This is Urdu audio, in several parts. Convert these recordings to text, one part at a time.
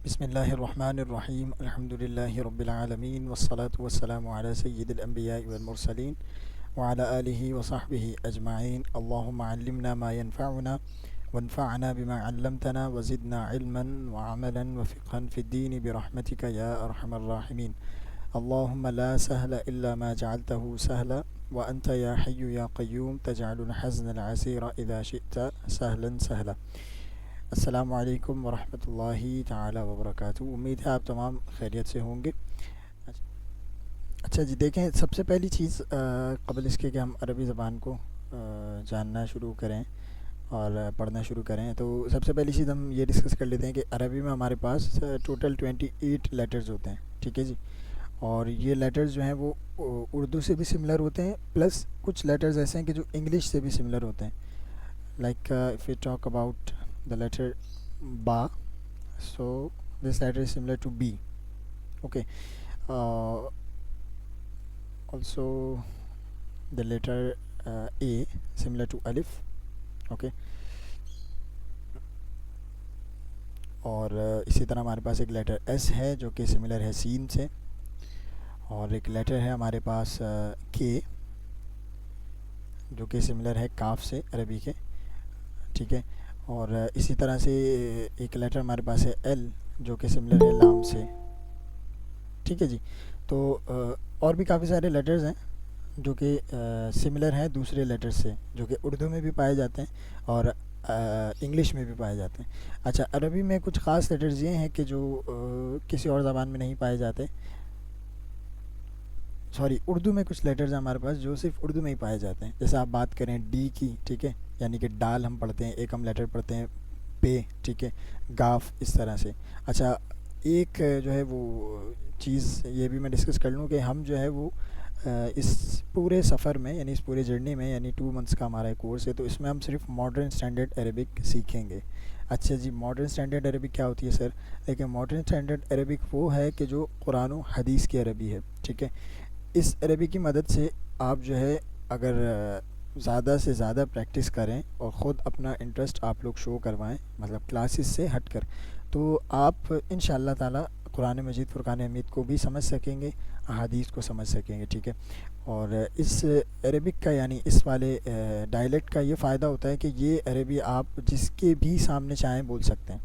بسم اللہ الرحمن الرحیم الحمد للہ رب العالمین والصلاة والسلام علی سید الانبیاء والمرسلین وعلی آلہ وصحبہ اجمعین اللہم علمنا ما ينفعنا وانفعنا بما علمتنا وزدنا علما وعملا وفقها في الدین برحمتک یا ارحم الراحمین اللہم لا سهل الا ما جعلته سهلا وانت یا حی یا قیوم تجعل الحزن العسیر اذا شئت سهلا سهلا۔ السلام علیکم ورحمۃ اللہ تعالی وبرکاتہ۔ امید ہے آپ تمام خیریت سے ہوں گے۔ اچھا جی، دیکھیں سب سے پہلی چیز قبل اس کے کہ ہم عربی زبان کو جاننا شروع کریں اور پڑھنا شروع کریں، تو سب سے پہلی چیز ہم یہ ڈسکس کر لیتے ہیں کہ عربی میں ہمارے پاس ٹوٹل 28 لیٹرز ہوتے ہیں، ٹھیک ہے جی۔ اور یہ لیٹرز جو ہیں وہ اردو سے بھی سملر ہوتے ہیں، پلس کچھ لیٹرز ایسے ہیں کہ جو انگلش سے بھی سملر ہوتے ہیں۔ Like if you talk about the letter ba, so this letter is similar to b, okay. Also the letter a similar to alif, okay. اور اسی طرح ہمارے پاس ایک لیٹر ایس ہے جو کہ سملر ہے سین سے، اور ایک لیٹر ہے ہمارے پاس کے جو کہ سملر ہے کاف سے عربی کے، ٹھیک ہے۔ اور اسی طرح سے ایک لیٹر ہمارے پاس ہے ایل جو کہ سملر ہے لام سے، ٹھیک ہے جی۔ تو اور بھی کافی سارے لیٹرز ہیں جو کہ سملر ہیں دوسرے لیٹر سے، جو کہ اردو میں بھی پائے جاتے ہیں اور انگلش میں بھی پائے جاتے ہیں۔ اچھا، عربی میں کچھ خاص لیٹرز یہ ہیں کہ جو کسی اور زبان میں نہیں پائے جاتے، اردو میں کچھ لیٹرز ہیں ہمارے پاس جو صرف اردو میں ہی پائے جاتے ہیں۔ جیسے آپ بات کریں ڈی کی، ٹھیک ہے، یعنی کہ ڈال ہم پڑھتے ہیں، ایک ہم لیٹر پڑھتے ہیں پے، ٹھیک ہے، گاف، اس طرح سے۔ اچھا، ایک جو ہے وہ چیز یہ بھی میں ڈسکس کر لوں کہ ہم جو ہے وہ اس پورے سفر میں، یعنی اس پورے جرنی میں، یعنی 2 منتھس کا ہمارا کورس ہے، تو اس میں ہم صرف ماڈرن اسٹینڈرڈ عربک سیکھیں گے۔ اچھا جی، ماڈرن اسٹینڈرڈ عربک کیا ہوتی ہے سر؟ لیکن ماڈرن اسٹینڈرڈ عربک وہ ہے کہ جو قرآن و حدیث کی عربی ہے، ٹھیک ہے۔ اس عربی کی مدد سے آپ جو ہے اگر زیادہ سے زیادہ پریکٹس کریں اور خود اپنا انٹرسٹ آپ لوگ شو کروائیں، مطلب کلاسز سے ہٹ کر، تو آپ انشاءاللہ تعالی قرآن مجید فرقان حمید کو بھی سمجھ سکیں گے، احادیث کو سمجھ سکیں گے، ٹھیک ہے۔ اور اس عربک کا، یعنی اس والے ڈائلیکٹ کا یہ فائدہ ہوتا ہے کہ یہ عربی آپ جس کے بھی سامنے چاہیں بول سکتے ہیں۔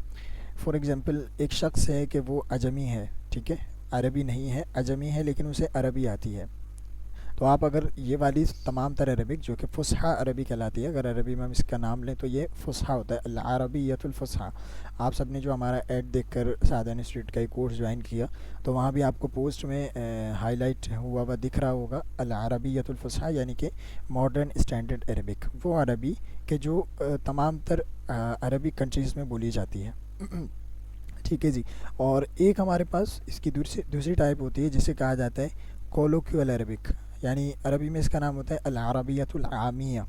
فار ایگزامپل، ایک شخص ہے کہ وہ عجمی ہے، ٹھیک ہے، عربی نہیں ہے، عجمی ہے، لیکن اسے عربی آتی ہے، تو آپ اگر یہ والی تمام تر عربک جو کہ فصحیٰ عربی کہلاتی ہے، اگر عربی میں ہم اس کا نام لیں تو یہ فصحیٰ ہوتا ہے، العربیۃ الفصحیٰ۔ آپ سب نے جو ہمارا ایڈ دیکھ کر سعادہ انسٹیٹیوٹ کا ایک کورس جوائن کیا، تو وہاں بھی آپ کو پوسٹ میں ہائی لائٹ ہوا ہوا دکھ رہا ہوگا العربیۃ الفصحیٰ، یعنی کہ ماڈرن اسٹینڈرڈ عربک، وہ عربی کہ جو تمام تر عربی کنٹریز میں بولی جاتی ہے، ٹھیک ہے جی۔ اور ایک ہمارے پاس اس کی دوسری ٹائپ ہوتی ہے جسے کہا جاتا ہے کولوکیول عربک، یعنی عربی میں اس کا نام ہوتا ہے العربیۃ العامیہ،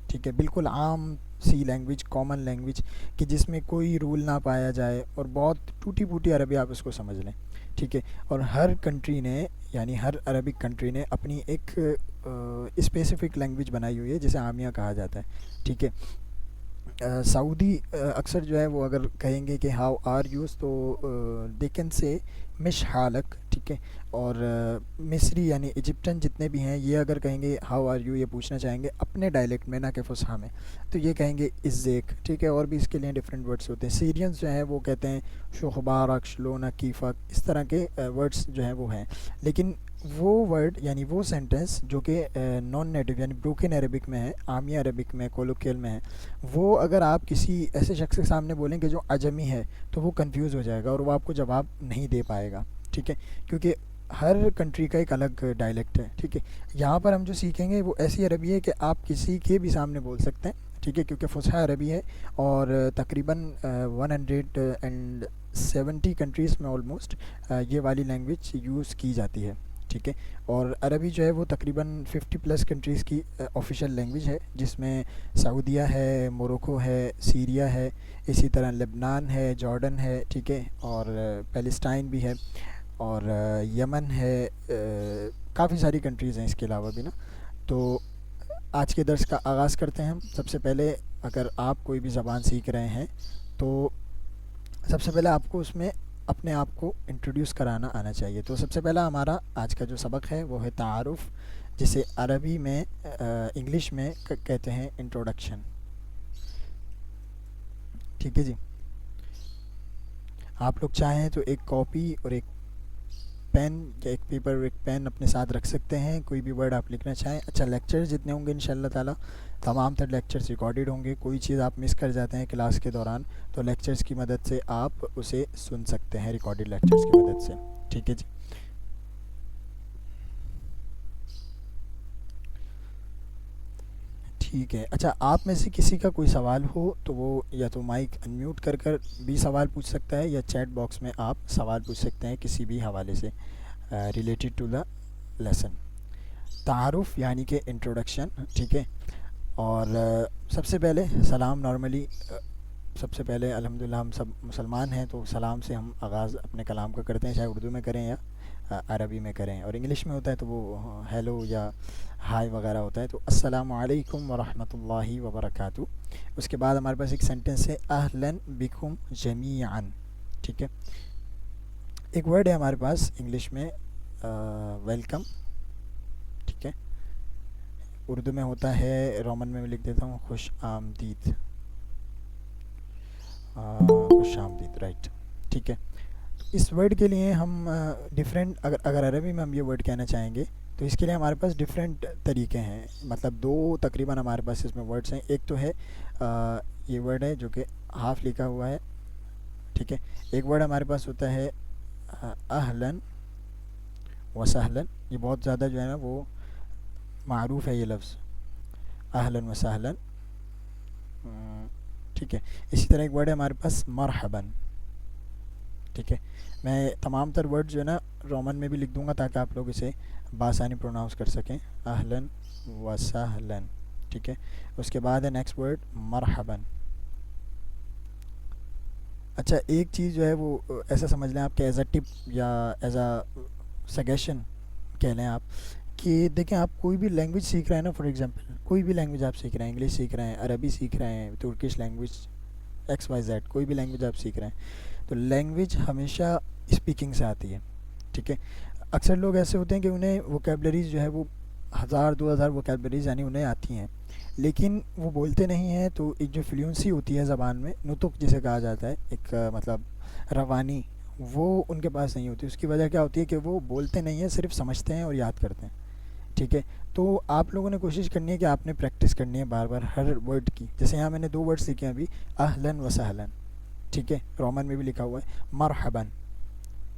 ٹھیک ہے، بالکل عام سی لینگویج، کامن لینگویج کہ جس میں کوئی رول نہ پایا جائے، اور بہت ٹوٹی پھوٹی عربی آپ اس کو سمجھ لیں، ٹھیک ہے۔ اور ہر کنٹری نے، یعنی ہر عربک کنٹری نے اپنی ایک اسپیسیفک لینگویج بنائی ہوئی ہے جسے عامیہ کہا جاتا ہے، ٹھیک ہے۔ سعودی اکثر جو ہے وہ اگر کہیں گے کہ ہاؤ آر یوز، تو دے کین سے مش حالک، ٹھیک ہے۔ اور مصری یعنی ایجپٹن جتنے بھی ہیں، یہ اگر کہیں گے ہاؤ آر یو، یہ پوچھنا چاہیں گے اپنے ڈائلیکٹ میں، نہ کہ فصحیٰ میں، تو یہ کہیں گے ازیک، ٹھیک ہے۔ اور بھی اس کے لیے ڈفرینٹ ورڈس ہوتے ہیں۔ سیرینز جو ہیں وہ کہتے ہیں شخبارک، شلونا، کیفک، اس طرح کے ورڈس جو ہیں وہ ہیں، لیکن وہ ورڈ یعنی وہ سینٹنس جو کہ نان نیٹو یعنی بروکن عربک میں ہے، عامیہ عربک میں، کولوکیل میں ہے، وہ اگر آپ کسی ایسے شخص کے سامنے بولیں کہ جو عجمی ہے، تو وہ کنفیوز ہو جائے گا اور وہ آپ کو جواب نہیں دے پائے گا، ٹھیک ہے، کیونکہ ہر کنٹری کا ایک الگ ڈائلیکٹ ہے، ٹھیک ہے۔ یہاں پر ہم جو سیکھیں گے وہ ایسی عربی ہے کہ آپ کسی کے بھی سامنے بول سکتے ہیں، ٹھیک ہے، کیونکہ فصحیٰ عربی ہے، اور تقریباً 170 کنٹریز میں آلموسٹ یہ والی لینگویج یوز کی جاتی ہے، ٹھیک ہے۔ اور عربی جو ہے وہ تقریباً 50+ کنٹریز کی آفیشیل لینگویج ہے، جس میں سعودیہ ہے، موروکو ہے، سیریا ہے، اسی طرح لبنان ہے، جارڈن ہے، ٹھیک ہے، اور پیلسٹائن بھی ہے، اور یمن ہے، کافی ساری کنٹریز ہیں اس کے علاوہ بھی نا۔ تو آج کے درس کا آغاز کرتے ہیں ہم۔ سب سے پہلے اگر آپ کوئی بھی زبان سیکھ رہے ہیں تو سب سے پہلے آپ کو اس میں اپنے آپ کو انٹروڈیوس کرانا آنا چاہیے. تو سب سے پہلا ہمارا آج کا جو سبق ہے وہ ہے تعارف، جسے عربی میں انگلش میں کہتے ہیں انٹروڈکشن. ٹھیک ہے جی. آپ لوگ چاہیں تو ایک کاپی اور ایک پین یا ایک پیپر اور ایک پین اپنے ساتھ رکھ سکتے ہیں، کوئی بھی ورڈ آپ لکھنا چاہیں. اچھا، لیکچرز جتنے ہوں گے انشاءاللہ تعالی تمام تر لیکچرز ریکارڈڈ ہوں گے. کوئی چیز آپ مس کر جاتے ہیں کلاس کے دوران تو لیکچرز کی مدد سے آپ اسے سن سکتے ہیں، ریکارڈڈ لیکچرز کی مدد سے. ٹھیک ہے جی. ٹھیک ہے. اچھا، آپ میں سے کسی کا کوئی سوال ہو تو وہ یا تو مائک انمیوٹ کر کر بھی سوال پوچھ سکتا ہے، یا چیٹ باکس میں آپ سوال پوچھ سکتے ہیں کسی بھی حوالے سے ریلیٹڈ ٹو دا لیسن. تعارف یعنی کہ انٹروڈکشن. ٹھیک ہے. اور سب سے پہلے سلام نارملی سب سے پہلے الحمدللہ ہم سب مسلمان ہیں تو سلام سے ہم آغاز اپنے کلام کا کرتے ہیں، چاہے اردو میں کریں یا عربی میں کریں. اور انگلش میں ہوتا ہے تو وہ ہیلو یا ہائی وغیرہ ہوتا ہے. تو السلام علیکم ورحمۃ اللہ وبرکاتہ. اس کے بعد ہمارے پاس ایک سینٹنس ہے اہلاً بکم جمیعاً. ٹھیک ہے. ایک ورڈ ہے ہمارے پاس انگلش میں ویلکم. ٹھیک ہے. اردو میں ہوتا ہے، رومن میں لکھ دیتا ہوں، خوش آمدید. خوش آمدید، رائٹ. ٹھیک ہے. اس ورڈ کے لیے ہم ڈفرینٹ، اگر عربی میں ہم یہ ورڈ کہنا چاہیں گے تو اس کے لیے ہمارے پاس ڈفرینٹ طریقے ہیں. مطلب دو تقریباً ہمارے پاس اس میں ورڈس ہیں. ایک تو ہے یہ ورڈ ہے جو کہ ہاف لکھا ہوا ہے. ٹھیک ہے. ایک ورڈ ہمارے پاس ہوتا ہے اہلاً و سہلاً. یہ بہت زیادہ جو ہے نا وہ معروف ہے یہ لفظ اہلاً و سہلاً. ٹھیک ہے. اسی طرح ایک ورڈ ہے ہمارے پاس مرحباً. ٹھیک ہے. میں تمام تر ورڈ جو ہے نا رومن میں بھی لکھ دوں گا تاکہ آپ لوگ اسے بآسانی پروناؤنس کر سکیں. اہلاً و سہلاً. ٹھیک ہے. اس کے بعد ہے نیکسٹ ورڈ مرحباً. اچھا، ایک چیز جو ہے وہ ایسا سمجھ لیں آپ کہ ایز اے ٹپ یا ایز اے سجیشن کہہ لیں آپ کہ دیکھیں، آپ کوئی بھی لینگویج سیکھ رہے ہیں نا، فار ایگزامپل کوئی بھی لینگویج آپ سیکھ رہے ہیں، انگلش سیکھ رہے ہیں، عربی سیکھ رہے ہیں، Turkish language, X Y Z, کوئی بھی لینگویج آپ سیکھ رہے ہیں تو لینگویج ہمیشہ اسپیکنگ سے آتی ہے. ٹھیک ہے. اکثر لوگ ایسے ہوتے ہیں کہ انہیں ووکیبلریز جو ہے وہ 1000-2000 ووکیبلریز یعنی انہیں آتی ہیں، لیکن وہ بولتے نہیں ہیں. تو ایک جو فلوئنسی ہوتی ہے زبان میں، نطق جسے کہا جاتا ہے، ایک مطلب روانی، وہ ان کے پاس نہیں ہوتی. اس کی وجہ کیا ہوتی ہے کہ وہ بولتے نہیں ہیں، صرف سمجھتے ہیں اور یاد کرتے ہیں. ٹھیک ہے. تو آپ لوگوں نے کوشش کرنی ہے کہ آپ نے پریکٹس کرنی ہے بار بار ہر ورڈ کی. جیسے یہاں میں نے 2 ورڈ سیکھے ہیں ابھی، اہلاً و سہلاً. ٹھیک ہے. رومن میں بھی لکھا ہوا ہے مرحباً.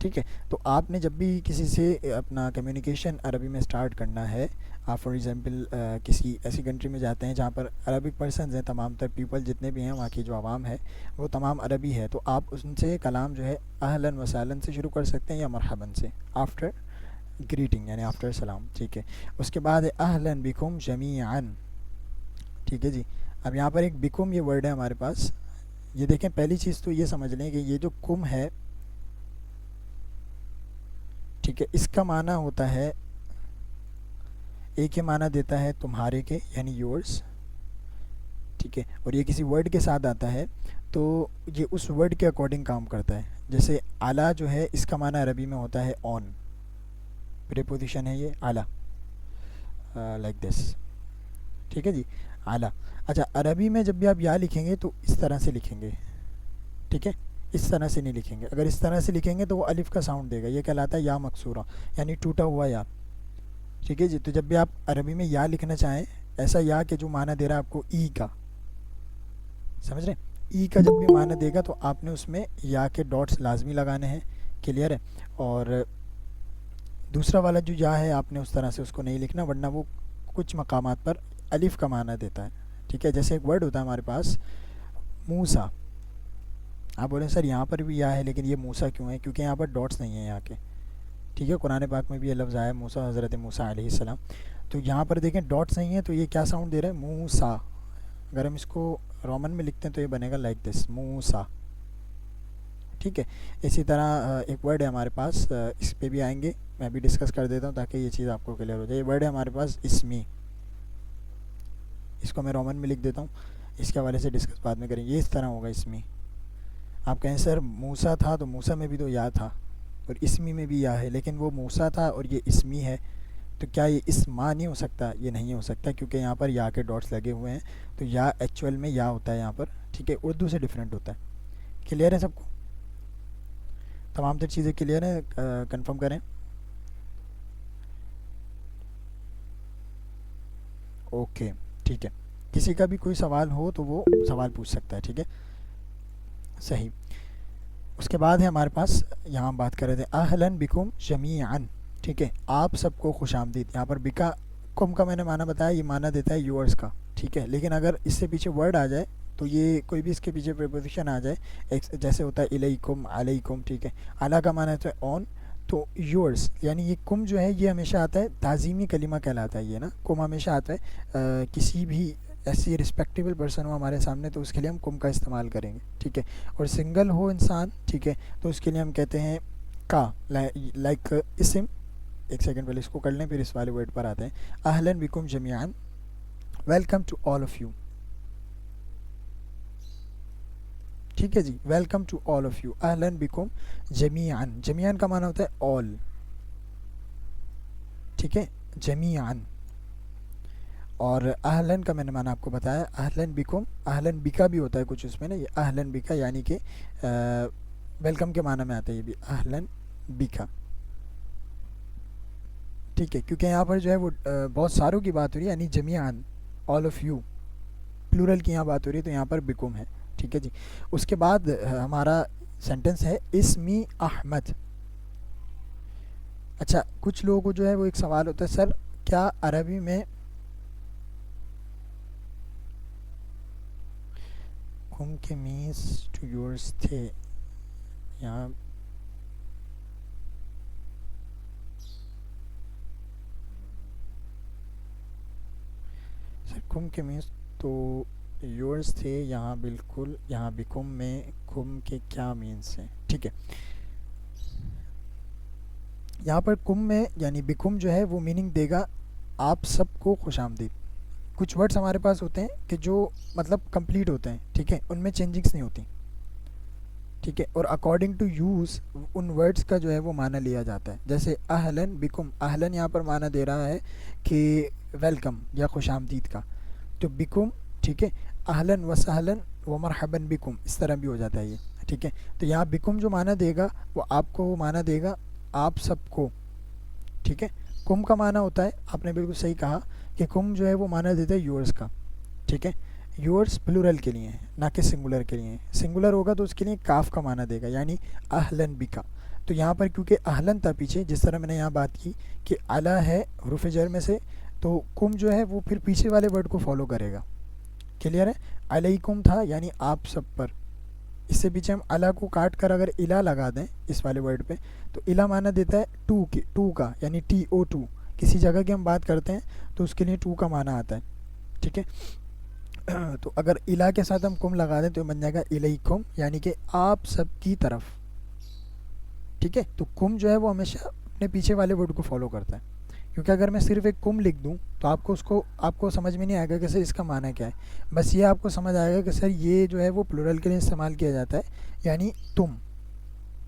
ٹھیک ہے. تو آپ نے جب بھی کسی سے اپنا کمیونیکیشن عربی میں اسٹارٹ کرنا ہے، آپ فار ایگزامپل کسی ایسی کنٹری میں جاتے ہیں جہاں پر عربک پرسنز ہیں، تمام تر پیپل جتنے بھی ہیں وہاں کی جو عوام ہے وہ تمام عربی ہے، تو آپ ان سے کلام جو ہے اہلاً و سہلاً سے شروع کر سکتے ہیں یا مرحباً سے، آفٹر گریٹنگ یعنی آفٹر سلام. ٹھیک ہے. اس کے بعد ہے اہلاً بکم جمیعاً. ٹھیک ہے جی. اب یہاں پر ایک بکم یہ ورڈ ہے ہمارے پاس. یہ دیکھیں، پہلی چیز تو یہ سمجھ لیں کہ یہ جو کم ہے، ٹھیک ہے، اس کا معنی ہوتا ہے، ایک ہی معنی دیتا ہے تمہارے کے یعنی یورس. ٹھیک ہے. اور یہ کسی ورڈ کے ساتھ آتا ہے تو یہ اس ورڈ کے اکارڈنگ کام کرتا ہے. جیسے اعلیٰ جو ہے اس کا معنی عربی میں ہوتا ہے آن، پریپوزیشن ہے یہ اعلیٰ، لائک دس. ٹھیک ہے جی. اعلیٰ. اچھا، عربی میں جب بھی آپ یا لکھیں گے تو اس طرح سے لکھیں گے. ٹھیک ہے. اس طرح سے نہیں لکھیں گے. اگر اس طرح سے لکھیں گے تو وہ الف کا ساؤنڈ دے گا، یہ کہلاتا ہے یا مکسورہ یعنی ٹوٹا ہوا یا. ٹھیک ہے جی. تو جب بھی آپ عربی میں یا لکھنا چاہیں، ایسا یا کہ جو معنی دے رہا ہے آپ کو ای کا، سمجھ رہے ہیں، ای کا جب بھی معنی دے گا تو آپ نے اس میں یا کے ڈاٹس لازمی لگانے ہیں. کلیئر ہے. اور دوسرا والا جو یا ہے آپ نے اس طرح سے اس کو نہیں لکھنا، ورنہ وہ کچھ مقامات پر الف کا معنی دیتا ہے. ٹھیک ہے. جیسے ایک ورڈ ہوتا ہے ہمارے پاس موسیٰ. آپ بولیں سر یہاں پر بھی یا ہے لیکن یہ موسیٰ کیوں ہے؟ کیونکہ یہاں پر ڈاٹس نہیں ہیں یہاں کے. ٹھیک ہے. قرآن پاک میں بھی یہ لفظ آیا ہے موسیٰ، حضرت موسیٰ علیہ السلام. تو یہاں پر دیکھیں ڈاٹس نہیں ہیں تو یہ کیا ساؤنڈ دے رہا ہے؟ موسیٰ. اگر ہم اس کو رومن میں لکھتے ہیں تو یہ بنے گا لائک دس، موسیٰ. ٹھیک ہے. اسی طرح ایک ورڈ ہے ہمارے پاس، اس پہ بھی آئیں گے، میں بھی ڈسکس کر دیتا ہوں تاکہ یہ چیز آپ کو کلیئر ہو جائے. یہ ورڈ ہے ہمارے پاس اسمی. اس کو میں رومن میں لکھ دیتا ہوں، اس کے حوالے سے ڈسکس بعد میں کریں گے. یہ اس طرح ہوگا اسمی. آپ کہیں سر موسیٰ تھا تو موسیٰ میں بھی تو یا تھا اور اسمی میں بھی یا ہے، لیکن وہ موسیٰ تھا اور یہ اسمی ہے، تو کیا یہ اسما نہیں ہو سکتا؟ یہ نہیں ہو سکتا کیونکہ یہاں پر یا کے ڈاٹس لگے ہوئے ہیں، تو یا ایکچوئل میں یا ہوتا ہے یہاں پر، ٹھیک ہے، اردو سے ڈیفرنٹ ہوتا ہے. کلیئر ہے سب کو؟ تمام تر چیزیں کلیئر ہیں؟ کنفرم کریں. اوکے ٹھیک ہے، کسی کا بھی کوئی سوال ہو تو وہ سوال پوچھ سکتا ہے. ٹھیک ہے صحیح. اس کے بعد ہے ہمارے پاس، یہاں ہم بات کر رہے تھے اہلاً بکم جمیعاً. ٹھیک ہے، آپ سب کو خوش آمدید. یہاں پر بکا کم کا میں نے معنی بتایا، یہ معنی دیتا ہے یورس کا. ٹھیک ہے، لیکن اگر اس سے پیچھے ورڈ آ جائے تو یہ کوئی بھی اس کے پیچھے پریپوزیشن آ جائے، ایک جیسے ہوتا ہے الیکم علیکم. ٹھیک ہے، اعلیٰ کا معنی ہوتا ہے آن، تو یورس یعنی یہ کم جو ہے یہ ہمیشہ آتا ہے تعظیمی کلمہ کہلاتا ہے. یہ نا کم ہمیشہ آتا ہے کسی بھی ایسی رسپیکٹیبل پرسن ہو ہمارے سامنے تو اس کے لیے ہم کم کا استعمال کریں گے. ٹھیک ہے، اور سنگل ہو انسان، ٹھیک ہے، تو اس کے لیے ہم کہتے ہیں کا، لائک اسم. ایک سیکنڈ پہلے اس کو کر لیں پھر اس والے ورڈ پر آتے ہیں. اہلاً بکم جمیعاً، welcome to all of you. ٹھیک ہے جی، welcome to all of you. اہلاً بکم جمیعاً، جمیعاً کا معنی ہوتا ہے آل. ٹھیک ہے، جمیعاً. اور اہلاً کا میں نے معنی آپ کو بتایا، اہلاً بکم، اہلاً بکا بھی ہوتا ہے کچھ اس میں نا، یہ اہلاً بکا یعنی کہ ویلکم کے معنی میں آتا ہے یہ بھی، اہلاً بکا. ٹھیک ہے، کیونکہ یہاں پر جو ہے وہ بہت ساروں کی بات ہو رہی ہے، یعنی جمیعاً، آل آف یو، پلورل کی یہاں بات ہو رہی ہے، تو یہاں پر بکم ہے. ٹھیک ہے جی. اس کے بعد ہمارا سینٹنس ہے اسمی احمد. اچھا، کچھ لوگوں کو جو ہے وہ ایک سوال ہوتا ہے، سر کیا عربی میں کم کے مینس ٹو یورس تھے؟ یہاں سر کم کے مینس تو یورس تھے، یہاں بالکل، یہاں بیکم میں کم کے کیا مینس ہیں؟ ٹھیک ہے، یہاں پر کم میں یعنی بیکم جو ہے وہ میننگ دے گا آپ سب کو خوش آمدید. کچھ ورڈس ہمارے پاس ہوتے ہیں کہ جو مطلب کمپلیٹ ہوتے ہیں، ٹھیک ہے، ان میں چینجنگس نہیں ہوتی. ٹھیک ہے، اور اکارڈنگ ٹو یوز ان ورڈس کا جو ہے وہ معنی لیا جاتا ہے. جیسے اہلاً بکم، اہلاً یہاں پر معنی دے رہا ہے کہ ویلکم یا خوش آمدید کا، تو بکم، ٹھیک ہے، اہلاً و سہلاً و مرحباً بکم، اس طرح بھی ہو جاتا ہے یہ. ٹھیک ہے، تو یہاں بکم جو معنی دے گا وہ آپ کو وہ معنی دے گا آپ سب کو. ٹھیک ہے، کم کا معنی ہوتا ہے، آپ نے بالکل صحیح کہا کہ کم جو ہے وہ معنی دیتا ہے یورس کا. ٹھیک ہے، یورس پلورل کے لیے ہیں نہ کہ سنگولر کے لیے. سنگولر ہوگا تو اس کے لیے کاف کا معنی دے گا، یعنی اہلاً بکا. تو یہاں پر کیونکہ اہلاً تھا پیچھے، جس طرح میں نے یہاں بات کی کہ اعلیٰ ہے حروف جر میں سے، تو کم جو ہے وہ پھر پیچھے والے ورڈ کو فالو کرے گا. کلیئر ہے؟ علیکم تھا یعنی آپ سب پر، اس سے پیچھے ہم الا کو کاٹ کر اگر الا لگا دیں اس والے ورڈ پہ، تو الا معنی دیتا ہے ٹو کی، ٹو کا، یعنی ٹی او ٹو. کسی جگہ کی ہم بات کرتے ہیں تو اس کے لیے ٹو کا معنی آتا ہے. ٹھیک ہے، تو اگر الا کے ساتھ ہم کم لگا دیں تو بن جائے گا الیکم، یعنی کہ آپ سب کی طرف. ٹھیک ہے، تو کم جو ہے وہ ہمیشہ اپنے پیچھے والے ورڈ کو فالو کرتا ہے. کیونکہ اگر میں صرف ایک کم لکھ دوں تو آپ کو سمجھ میں نہیں آئے گا کہ سر اس کا معنی کیا ہے. بس یہ آپ کو سمجھ آئے گا کہ سر یہ جو ہے وہ پلورل کے لیے استعمال کیا جاتا ہے، یعنی تم.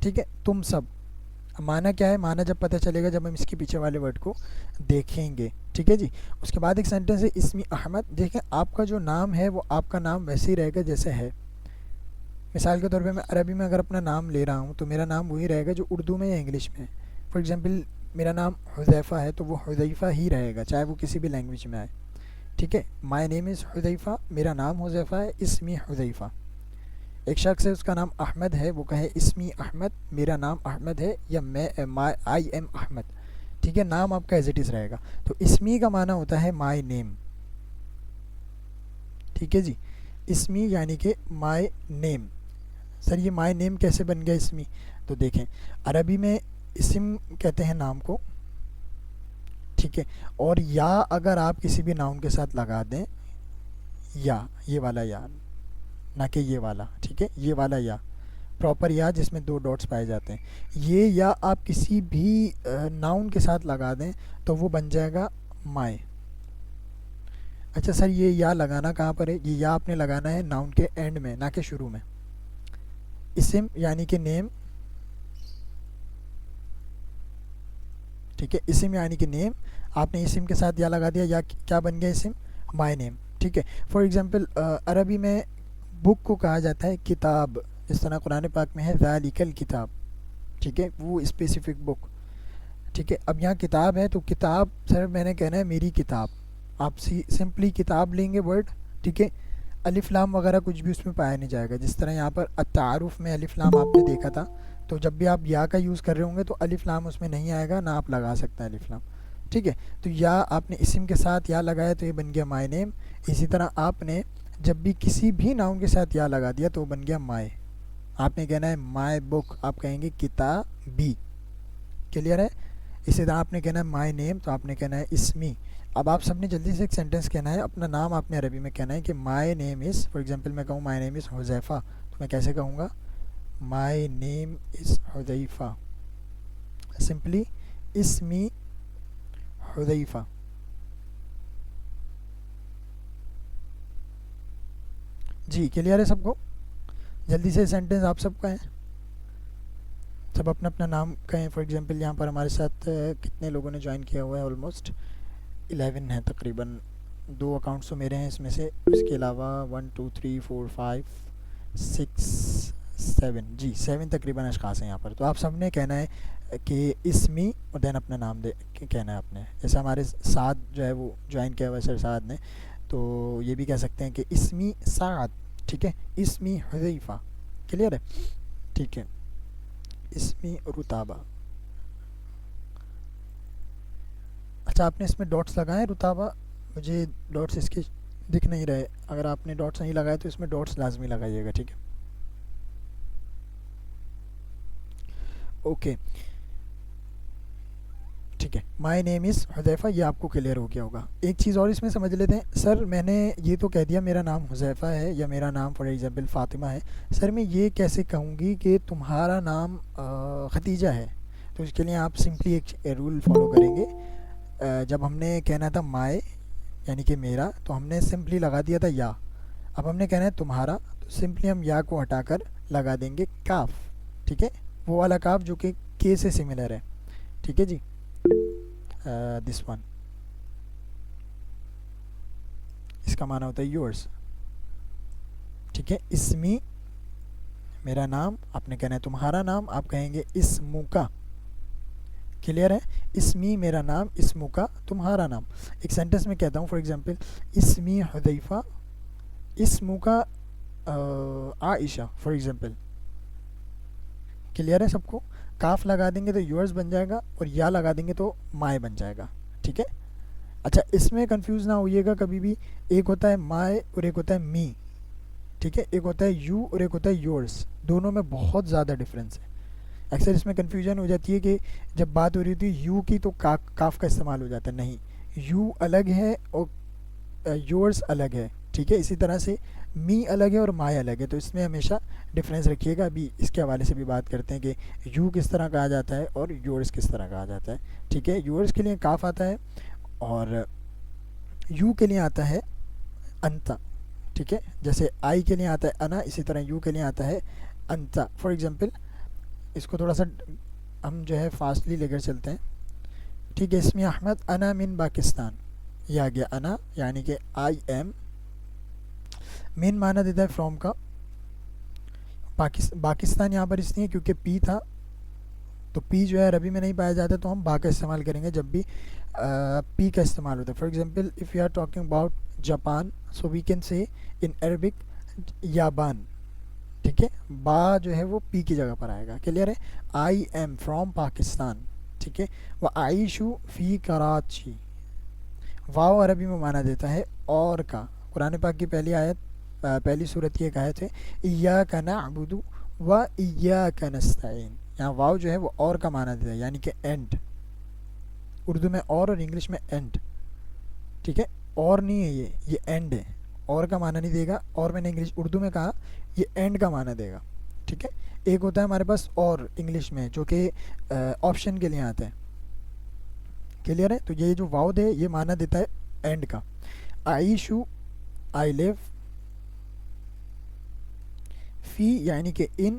ٹھیک ہے، تم سب. معنی کیا ہے؟ معنی جب پتہ چلے گا جب ہم اس کے پیچھے والے ورڈ کو دیکھیں گے. ٹھیک ہے جی. اس کے بعد ایک سینٹنس ہے اسمی احمد. دیکھیں آپ کا جو نام ہے وہ آپ کا نام ویسے ہی رہے گا جیسے ہے. مثال کے طور پہ میں عربی میں اگر اپنا نام لے رہا ہوں تو میرا نام وہی رہے گا جو اردو میں یا انگلش میں ہے. فار ایگزامپل میرا نام حذیفہ ہے تو وہ حذیفہ ہی رہے گا چاہے وہ کسی بھی لینگویج میں آئے. ٹھیک ہے، مائی نیم از حذیفہ، میرا نام حذیفہ ہے، اسمی حذیفہ. ایک شخص ہے اس کا نام احمد ہے، وہ کہے اسمی احمد، میرا نام احمد ہے، یا میں آئی ایم احمد. ٹھیک ہے، نام آپ کا ایز اٹ از رہے گا. تو اسمی کا معنی ہوتا ہے مائی نیم. ٹھیک ہے جی، اسمی یعنی کہ مائی نیم. سر یہ مائی نیم کیسے بن گیا اسمی؟ تو دیکھیں عربی میں اسم کہتے ہیں نام کو. ٹھیک ہے، اور یا اگر آپ کسی بھی ناؤن کے ساتھ لگا دیں، یا یہ والا یا، نہ کہ یہ والا. ٹھیک ہے، یہ والا یا پراپر یا جس میں 2 ڈاٹس پائے جاتے ہیں، یہ یا آپ کسی بھی ناؤن کے ساتھ لگا دیں تو وہ بن جائے گا مائی. اچھا سر یہ یا لگانا کہاں پر ہے؟ یہ یا آپ نے لگانا ہے ناؤن کے اینڈ میں نہ کہ شروع میں. اسم یعنی کہ نیم، ٹھیک ہے، اسم یعنی کہ نیم، آپ نے اسم کے ساتھ یا لگا دیا، یا کیا بن گیا اسم، مائی نیم، ٹھیک ہے. فار ایگزامپل عربی میں بک کو کہا جاتا ہے کتاب، جس طرح قرآن پاک میں ہے ذالک الکتاب، ٹھیک ہے، وہ اسپیسیفک بک، ٹھیک ہے. اب یہاں کتاب ہے تو کتاب سر میں نے کہنا ہے میری کتاب، آپ سمپلی کتاب لیں گے ورڈ، ٹھیک ہے. الف لام وغیرہ کچھ بھی اس میں پایا نہیں جائے گا، جس طرح یہاں پر التعارف میں الف لام آپ نے دیکھا تھا، تو جب بھی آپ یا کا یوز کر رہے ہوں گے تو الف لام اس میں نہیں آئے گا، نہ آپ لگا سکتے ہیں الف لام، ٹھیک ہے. تو یا آپ نے اسم کے ساتھ یا لگایا تو یہ بن گیا مائی نیم. اسی طرح آپ نے جب بھی کسی بھی ناؤن کے ساتھ یا لگا دیا تو وہ بن گیا مائی. آپ نے کہنا ہے مائی بک، آپ کہیں گے کتابی، کلیئر ہے. اسی طرح آپ نے کہنا ہے مائی نیم تو آپ نے کہنا ہے اسمی. اب آپ سب نے جلدی سے ایک سینٹنس کہنا ہے، اپنا نام آپ نے عربی میں کہنا ہے کہ مائی نیم از، فار ایگزامپل میں کہوں مائی نیم از حذیفہ، تو میں کیسے کہوں گا، مائی نیم از حذیفہ، سمپلی اسمی حذیفہ. جی کلیئر ہے سب کو؟ جلدی سے سینٹنس آپ سب کا ہے، سب اپنا اپنا نام کہیں. فار ایگزامپل یہاں پر ہمارے ساتھ کتنے لوگوں نے جوائن کیا ہوا ہے، آلموسٹ 11 ہیں تقریباً. 2 اکاؤنٹس تو میرے ہیں اس میں سے، اس کے علاوہ 1 2 3 4 5 6 7، جی 7 تقریباً اشخاص ہیں یہاں پر. تو آپ سب نے کہنا ہے کہ اسمی اور دین اپنا نام دے کہنا ہے آپ نے. جیسے ہمارے سعد جو ہے وہ جوائن کیا ہوا ہے سر سعد نے، تو یہ بھی کہہ سکتے ہیں کہ اسمی سعد، ٹھیک ہے، اسمی حذیفہ، کلیئر ہے، ٹھیک ہے. اسمی رتابہ. اچھا آپ نے اس میں ڈاٹس لگائے ہیں رتابہ؟ مجھے ڈاٹس اس کے دکھ نہیں رہے، اگر آپ نے ڈاٹس نہیں لگائے تو اس میں ڈاٹس لازمی لگائیے گا، ٹھیک ہے. اوکے ٹھیک ہے، مائی نیم از حذیفہ، یہ آپ کو کلیئر ہو گیا ہوگا. ایک چیز اور اس میں سمجھ لیتے ہیں. سر میں نے یہ تو کہہ دیا میرا نام حذیفہ ہے یا میرا نام فار ایگزامپل فاطمہ ہے، سر میں یہ کیسے کہوں گی کہ تمہارا نام ختیجہ ہے؟ تو اس کے لیے آپ سمپلی ایک رول فالو کریں گے. جب ہم نے کہنا تھا مائے یعنی کہ میرا، تو ہم نے سمپلی لگا دیا تھا یا. اب ہم نے کہنا ہے تمہارا، تو سمپلی ہم یا کو ہٹا کر لگا دیں گے کاف، ٹھیک ہے، وہ والا کاف جو کہ کے سے سملر ہے، ٹھیک ہے جی. دس ون، اس کا معنی ہوتا ہے یورس، ٹھیک ہے. اسمی میرا نام، آپ نے کہنا ہے تمہارا نام، آپ کہیں گے اسمو کا، کلیئر ہے. اسمی میرا نام، اسمو کا تمہارا نام. ایک سینٹنس میں کہتا ہوں فار ایگزامپل اسمی حذیفہ اسمو کا عائشہ، فار ایگزامپل، کلیئر ہے سب کو. کاف لگا دیں گے تو یورس بن جائے گا، اور یا لگا دیں گے تو مائے بن جائے گا، ٹھیک ہے. اچھا اس میں کنفیوز نہ ہوئیے گا کبھی بھی، ایک ہوتا ہے مائے اور ایک ہوتا ہے می، ٹھیک ہے. ایک ہوتا ہے یو اور ایک ہوتا ہے یورس، دونوں میں بہت زیادہ ڈفرینس ہے. اکثر اس میں کنفیوژن ہو جاتی ہے کہ جب بات ہو رہی ہوتی ہے یو کی تو کاف کا استعمال ہو جاتا ہے، نہیں، یو الگ ہے اور یورس الگ ہے، ٹھیک ہے. اسی طرح سے می الگ ہے اور مائے الگ ہے، تو اس میں ہمیشہ ڈفرینس رکھیے گا. ابھی اس کے حوالے سے بھی بات کرتے ہیں کہ یو کس طرح کہا جاتا ہے اور یورس کس طرح کہا جاتا ہے، ٹھیک ہے. یورس کے لیے کاف آتا ہے اور یو کے لیے آتا ہے انتا، ٹھیک ہے. جیسے آئی کے لیے آتا ہے انا، اسی طرح یو کے لیے آتا ہے انتا. فار ایگزامپل اس کو تھوڑا سا ہم جو ہے فاسٹلی لے کر چلتے ہیں، ٹھیک ہے. اسمی احمد انا من پاکستان، یہ آ گیا انا یعنی کہ آئی ایم. مین معنی دیتا ہے فرام کا. پاکستان یہاں پر اس لیے کیونکہ پی تھا، تو پی جو ہے عربی میں نہیں پایا جاتا، تو ہم با کا استعمال کریں گے جب بھی پی کا استعمال ہوتا ہے. For example if you are talking about Japan, so we can say in Arabic یابان، ٹھیک ہے. با جو ہے وہ پی کی جگہ پر آئے گا، کلیئر ہے. آئی ایم فرام پاکستان، ٹھیک ہے. و عائشو فی کراچی. واو عربی میں مانا دیتا ہے اور کا. قرآن پاک کی پہلی آیت، پہلی صورت کی ایک آیت ہے ایاک نعبد و ایاک نستعین. یہاں واو جو ہے وہ اور کا معنی دیتا ہے، یعنی کہ اینڈ. اردو میں اور انگلش میں اینڈ، ٹھیک ہے. اور نہیں ہے یہ اینڈ ہے، اور کا معنی نہیں دے گا. اور میں نے اردو میں کہا یہ اینڈ کا معنی دے گا، ٹھیک ہے. ایک ہوتا ہے ہمارے پاس اور انگلش میں جو کہ آپشن کے لیے آتا ہے، کلیئر ہے. تو یہ جو واو دے یہ معنی دیتا ہے اینڈ کا. عائشو آئی لیو، فی یعنی کہ ان،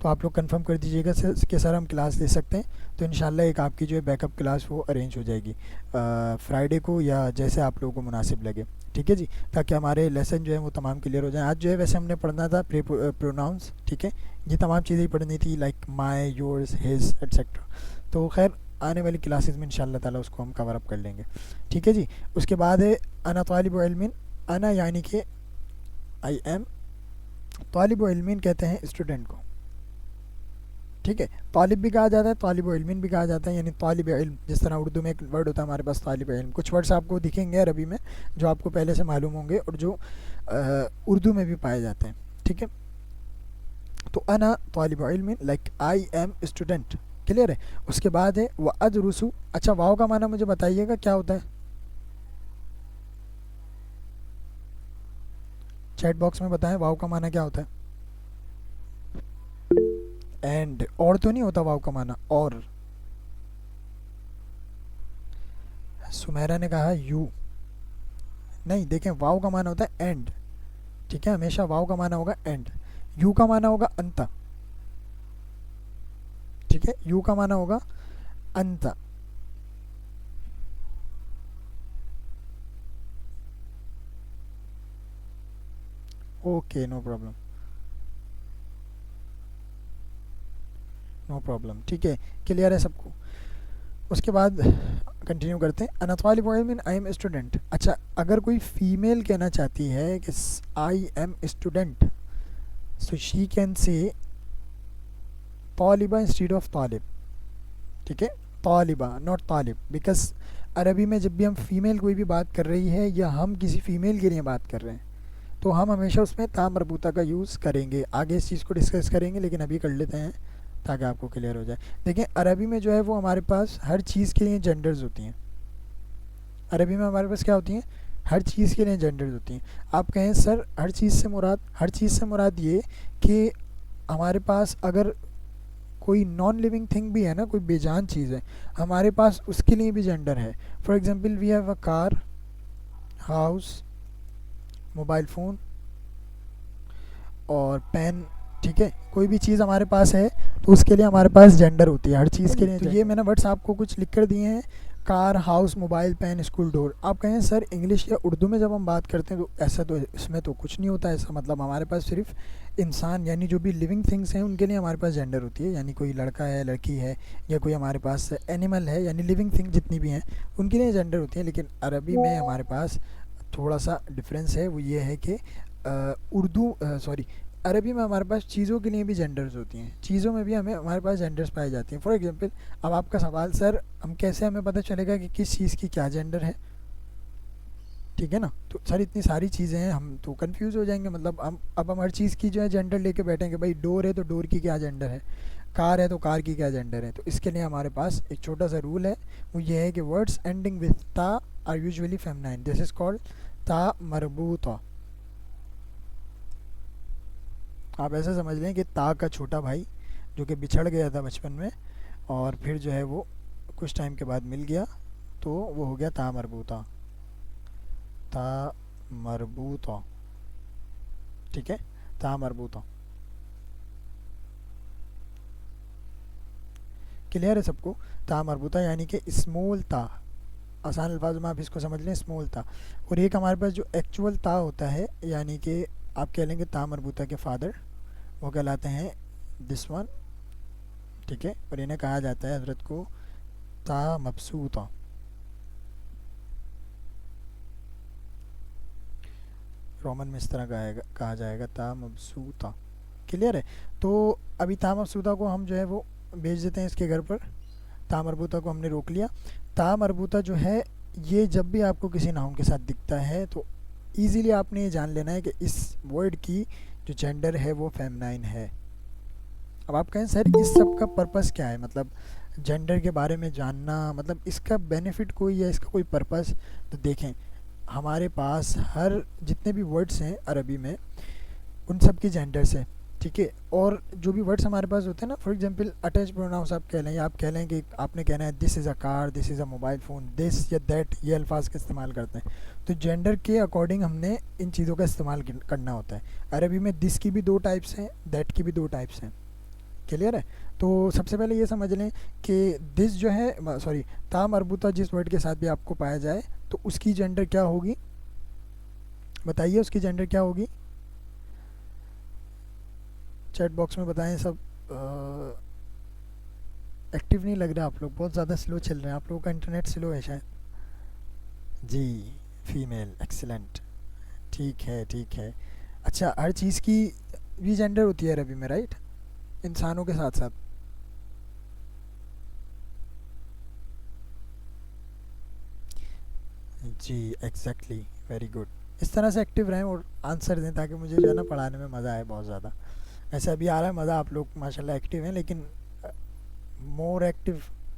تو آپ لوگ کنفرم کر دیجیے گا کہ سر ہم کلاس لے سکتے ہیں، تو انشاءاللہ ایک آپ کی جو ہے بیک اپ کلاس وہ ارینج ہو جائے گی فرائیڈے کو یا جیسے آپ لوگوں کو مناسب لگے، ٹھیک ہے جی، تاکہ ہمارے لیسن جو ہے وہ تمام کلیئر ہو جائیں. آج جو ہے ویسے ہم نے پڑھنا تھا پروناؤنس، ٹھیک ہے، یہ تمام چیزیں ہی پڑھنی تھی like my, yours, his et cetera. تو خیر آنے والی کلاسز میں انشاءاللہ تعالیٰ اس کو ہم کور اپ کر لیں گے، ٹھیک ہے جی. اس کے بعد ہے انا طالب علم. انا یعنی کہ آئی ایم، طالب علم کہتے ہیں اسٹوڈنٹ کو، ٹھیک ہے. طالب بھی کہا جاتا ہے، طالب علم بھی کہا جاتا ہے، یعنی طالب علم. جس طرح اردو میں ایک ورڈ ہوتا ہے ہمارے پاس طالب علم، کچھ ورڈس آپ کو دکھیں گے عربی میں جو آپ کو پہلے سے معلوم ہوں گے اور جو اردو میں بھی پائے جاتے ہیں، ٹھیک ہے. تو انا طالب علم like I am student, clear ہے. اس کے بعد ہے وہ ادرسو. اچھا واو کا معنی مجھے بتائیے گا کیا ہوتا ہے، چیٹ باکس میں بتائیں واو کا معنی کیا ہوتا ہے. اینڈ، اور تو نہیں ہوتا واو کا معنی اور. سمیرا نے کہا یو، نہیں دیکھیں واو کا معنی ہوتا ہے اینڈ، ٹھیک ہے، ہمیشہ واو کا معنی ہوگا اینڈ. یو کا معنی ہوگا انتا، ٹھیک ہے، یو کا معنی ہوگا انتا. Okay no problem, no problem, ٹھیک ہے، کلیئر ہے سب کو. اس کے بعد کنٹینیو کرتے ہیں. انا طالب علم آئی ایم اسٹوڈنٹ. اچھا اگر کوئی فیمیل کہنا چاہتی ہے کہ I am student, so she can say طالبہ انسٹیڈ آف طالب، ٹھیک ہے، طالبہ ناٹ طالب. بیکاز عربی میں جب بھی ہم فیمیل کوئی بھی بات کر رہی ہے یا ہم کسی فیمیل کے لیے بات کر رہے ہیں تو ہم ہمیشہ اس میں تا مربوطہ کا یوز کریں گے. آگے اس چیز کو ڈسکس کریں گے لیکن ابھی کر لیتے ہیں تاکہ آپ کو کلیئر ہو جائے. دیکھیں عربی میں جو ہے وہ ہمارے پاس ہر چیز کے لیے جینڈرز ہوتی ہیں. عربی میں ہمارے پاس کیا ہوتی ہیں، ہر چیز کے لیے جینڈرز ہوتی ہیں. آپ کہیں سر ہر چیز سے مراد یہ کہ ہمارے پاس اگر کوئی نان لیونگ تھنگ بھی ہے نا، کوئی بے جان چیز ہے، ہمارے پاس اس کے لیے بھی جینڈر ہے. For example we have a car, house, mobile phone اور پین، ٹھیک ہے، کوئی بھی چیز ہمارے پاس ہے تو اس کے لیے ہمارے پاس جینڈر ہوتی ہے ہر چیز کے لیے. تو یہ میں نے ورڈس آپ کو کچھ لکھ کر دیے ہیں، کار، ہاؤس، موبائل، پین، اسکول، ڈور. آپ کہیں سر انگلش یا اردو میں جب ہم بات کرتے ہیں تو ایسا تو اس میں تو کچھ نہیں ہوتا ایسا. مطلب ہمارے پاس صرف انسان یعنی جو بھی لیونگ تھنگس ہیں ان کے لیے ہمارے پاس جینڈر ہوتی ہے، یعنی کوئی لڑکا ہے، لڑکی ہے، یا کوئی ہمارے پاس اینیمل ہے، یعنی لیونگ تھنگ جتنی بھی ہیں ان کے لیے جینڈر ہوتی ہیں. لیکن عربی میں ہمارے پاس تھوڑا سا ڈفرینس ہے، وہ یہ ہے کہ عربی میں ہمارے پاس چیزوں کے لیے بھی جینڈرز ہوتی ہیں، چیزوں میں بھی ہمارے پاس جینڈرز پائی جاتی ہیں. فار ایگزامپل اب آپ کا سوال سر ہمیں پتہ چلے گا کہ کس چیز کی کیا جینڈر ہے، ٹھیک ہے نا. تو سر اتنی ساری چیزیں ہیں ہم تو کنفیوز ہو جائیں گے. مطلب ہم ہر چیز کی جو ہے جینڈر لے کے بیٹھیں گے. بھائی ڈور ہے تو ڈور کی کیا جینڈر ہے، کار ہے تو کار کی کیا جینڈر ہے. تو اس کے لیے ہمارے پاس ایک چھوٹا سا رول ہے، وہ یہ ہے کہ ورڈس اینڈنگ وتھ تا are usually feminine. This is called تا مربوطہ. آپ ایسا سمجھ لیں کہ تا کا چھوٹا بھائی جو کہ بچھڑ گیا تھا بچپن میں اور پھر جو ہے وہ کچھ ٹائم کے بعد مل گیا تو وہ ہو گیا تا مربوطہ. تا مربوطہ، ٹھیک ہے، تا مربوطہ. کلیئر ہے سب کو. تا مربوطہ یعنی کہ اسمول تا، آسان الفاظ میں آپ اس کو سمجھ لیں اسمول تا. اور ایک ہمارے پاس جو ایکچول تا ہوتا ہے یعنی کہ آپ کہہ لیں گے تا مربوطہ کے فادر، وہ کہلاتے ہیں دس ون، ٹھیک ہے. اور انہیں کہا جاتا ہے حضرت کو تا مبسوطہ. رومن میں اس طرح کہا جائے گا تا مبسوطہ. کلیئر ہے. تو ابھی تا مبسوطہ کو ہم جو ہے وہ بھیج دیتے ہیں اس کے گھر پر. تا مربوطہ کو ہم نے روک لیا. تا مربوطہ جو ہے یہ جب بھی آپ کو کسی ناؤن کے ساتھ دکھتا ہے تو ایزیلی آپ نے یہ جان لینا ہے کہ اس ورڈ کی جو جینڈر ہے وہ فیمنائن ہے. اب آپ کہیں سر اس سب کا پرپس کیا ہے، مطلب جینڈر کے بارے میں جاننا، مطلب اس کا بینیفٹ کوئی یا اس کا کوئی پرپس. تو دیکھیں ہمارے پاس ہر جتنے بھی ورڈس ہیں عربی میں ان سب کی جینڈرس ہیں، ٹھیک ہے. اور جو بھی ورڈس ہمارے پاس ہوتے ہیں نا، فار ایگزامپل اٹیچ پروناؤنس آپ کہہ لیں یا آپ کہہ لیں کہ آپ نے کہنا ہے دس از اے کار، دس از اے موبائل فون، دس یا دیٹ، یہ الفاظ کا استعمال کرتے ہیں. تو جینڈر کے اکارڈنگ ہم نے ان چیزوں کا استعمال کرنا ہوتا ہے. عربی میں دس کی بھی دو ٹائپس ہیں، دیٹ کی بھی دو ٹائپس ہیں. کلیئر ہے. تو سب سے پہلے یہ سمجھ لیں کہ دس جو ہے سوری تا مربوطہ جس ورڈ کے ساتھ بھی آپ کو پایا جائے تو اس کی جینڈر کیا ہوگی, بتائیے اس کی جینڈر کیا ہوگی, چیٹ باکس میں بتائیں سب. ایکٹیو نہیں لگ رہا آپ لوگ, بہت زیادہ سلو چل رہے ہیں آپ لوگوں کا, انٹرنیٹ سلو ہے شاید. جی فیمیل, ایکسلنٹ, ٹھیک ہے ٹھیک ہے. اچھا ہر چیز کی بھی جینڈر ہوتی ہے عربی میں رائٹ, انسانوں کے ساتھ ساتھ. جی ایگزیکٹلی, ویری گڈ. اس طرح سے ایکٹیو رہیں اور آنسر دیں تاکہ مجھے جو ہے نا پڑھانے میں مزہ آئے بہت زیادہ. ایسا ابھی آ رہا ہے مزہ, آپ لوگ ماشاء اللہ ایکٹیو ہیں, لیکن مور ایکٹیو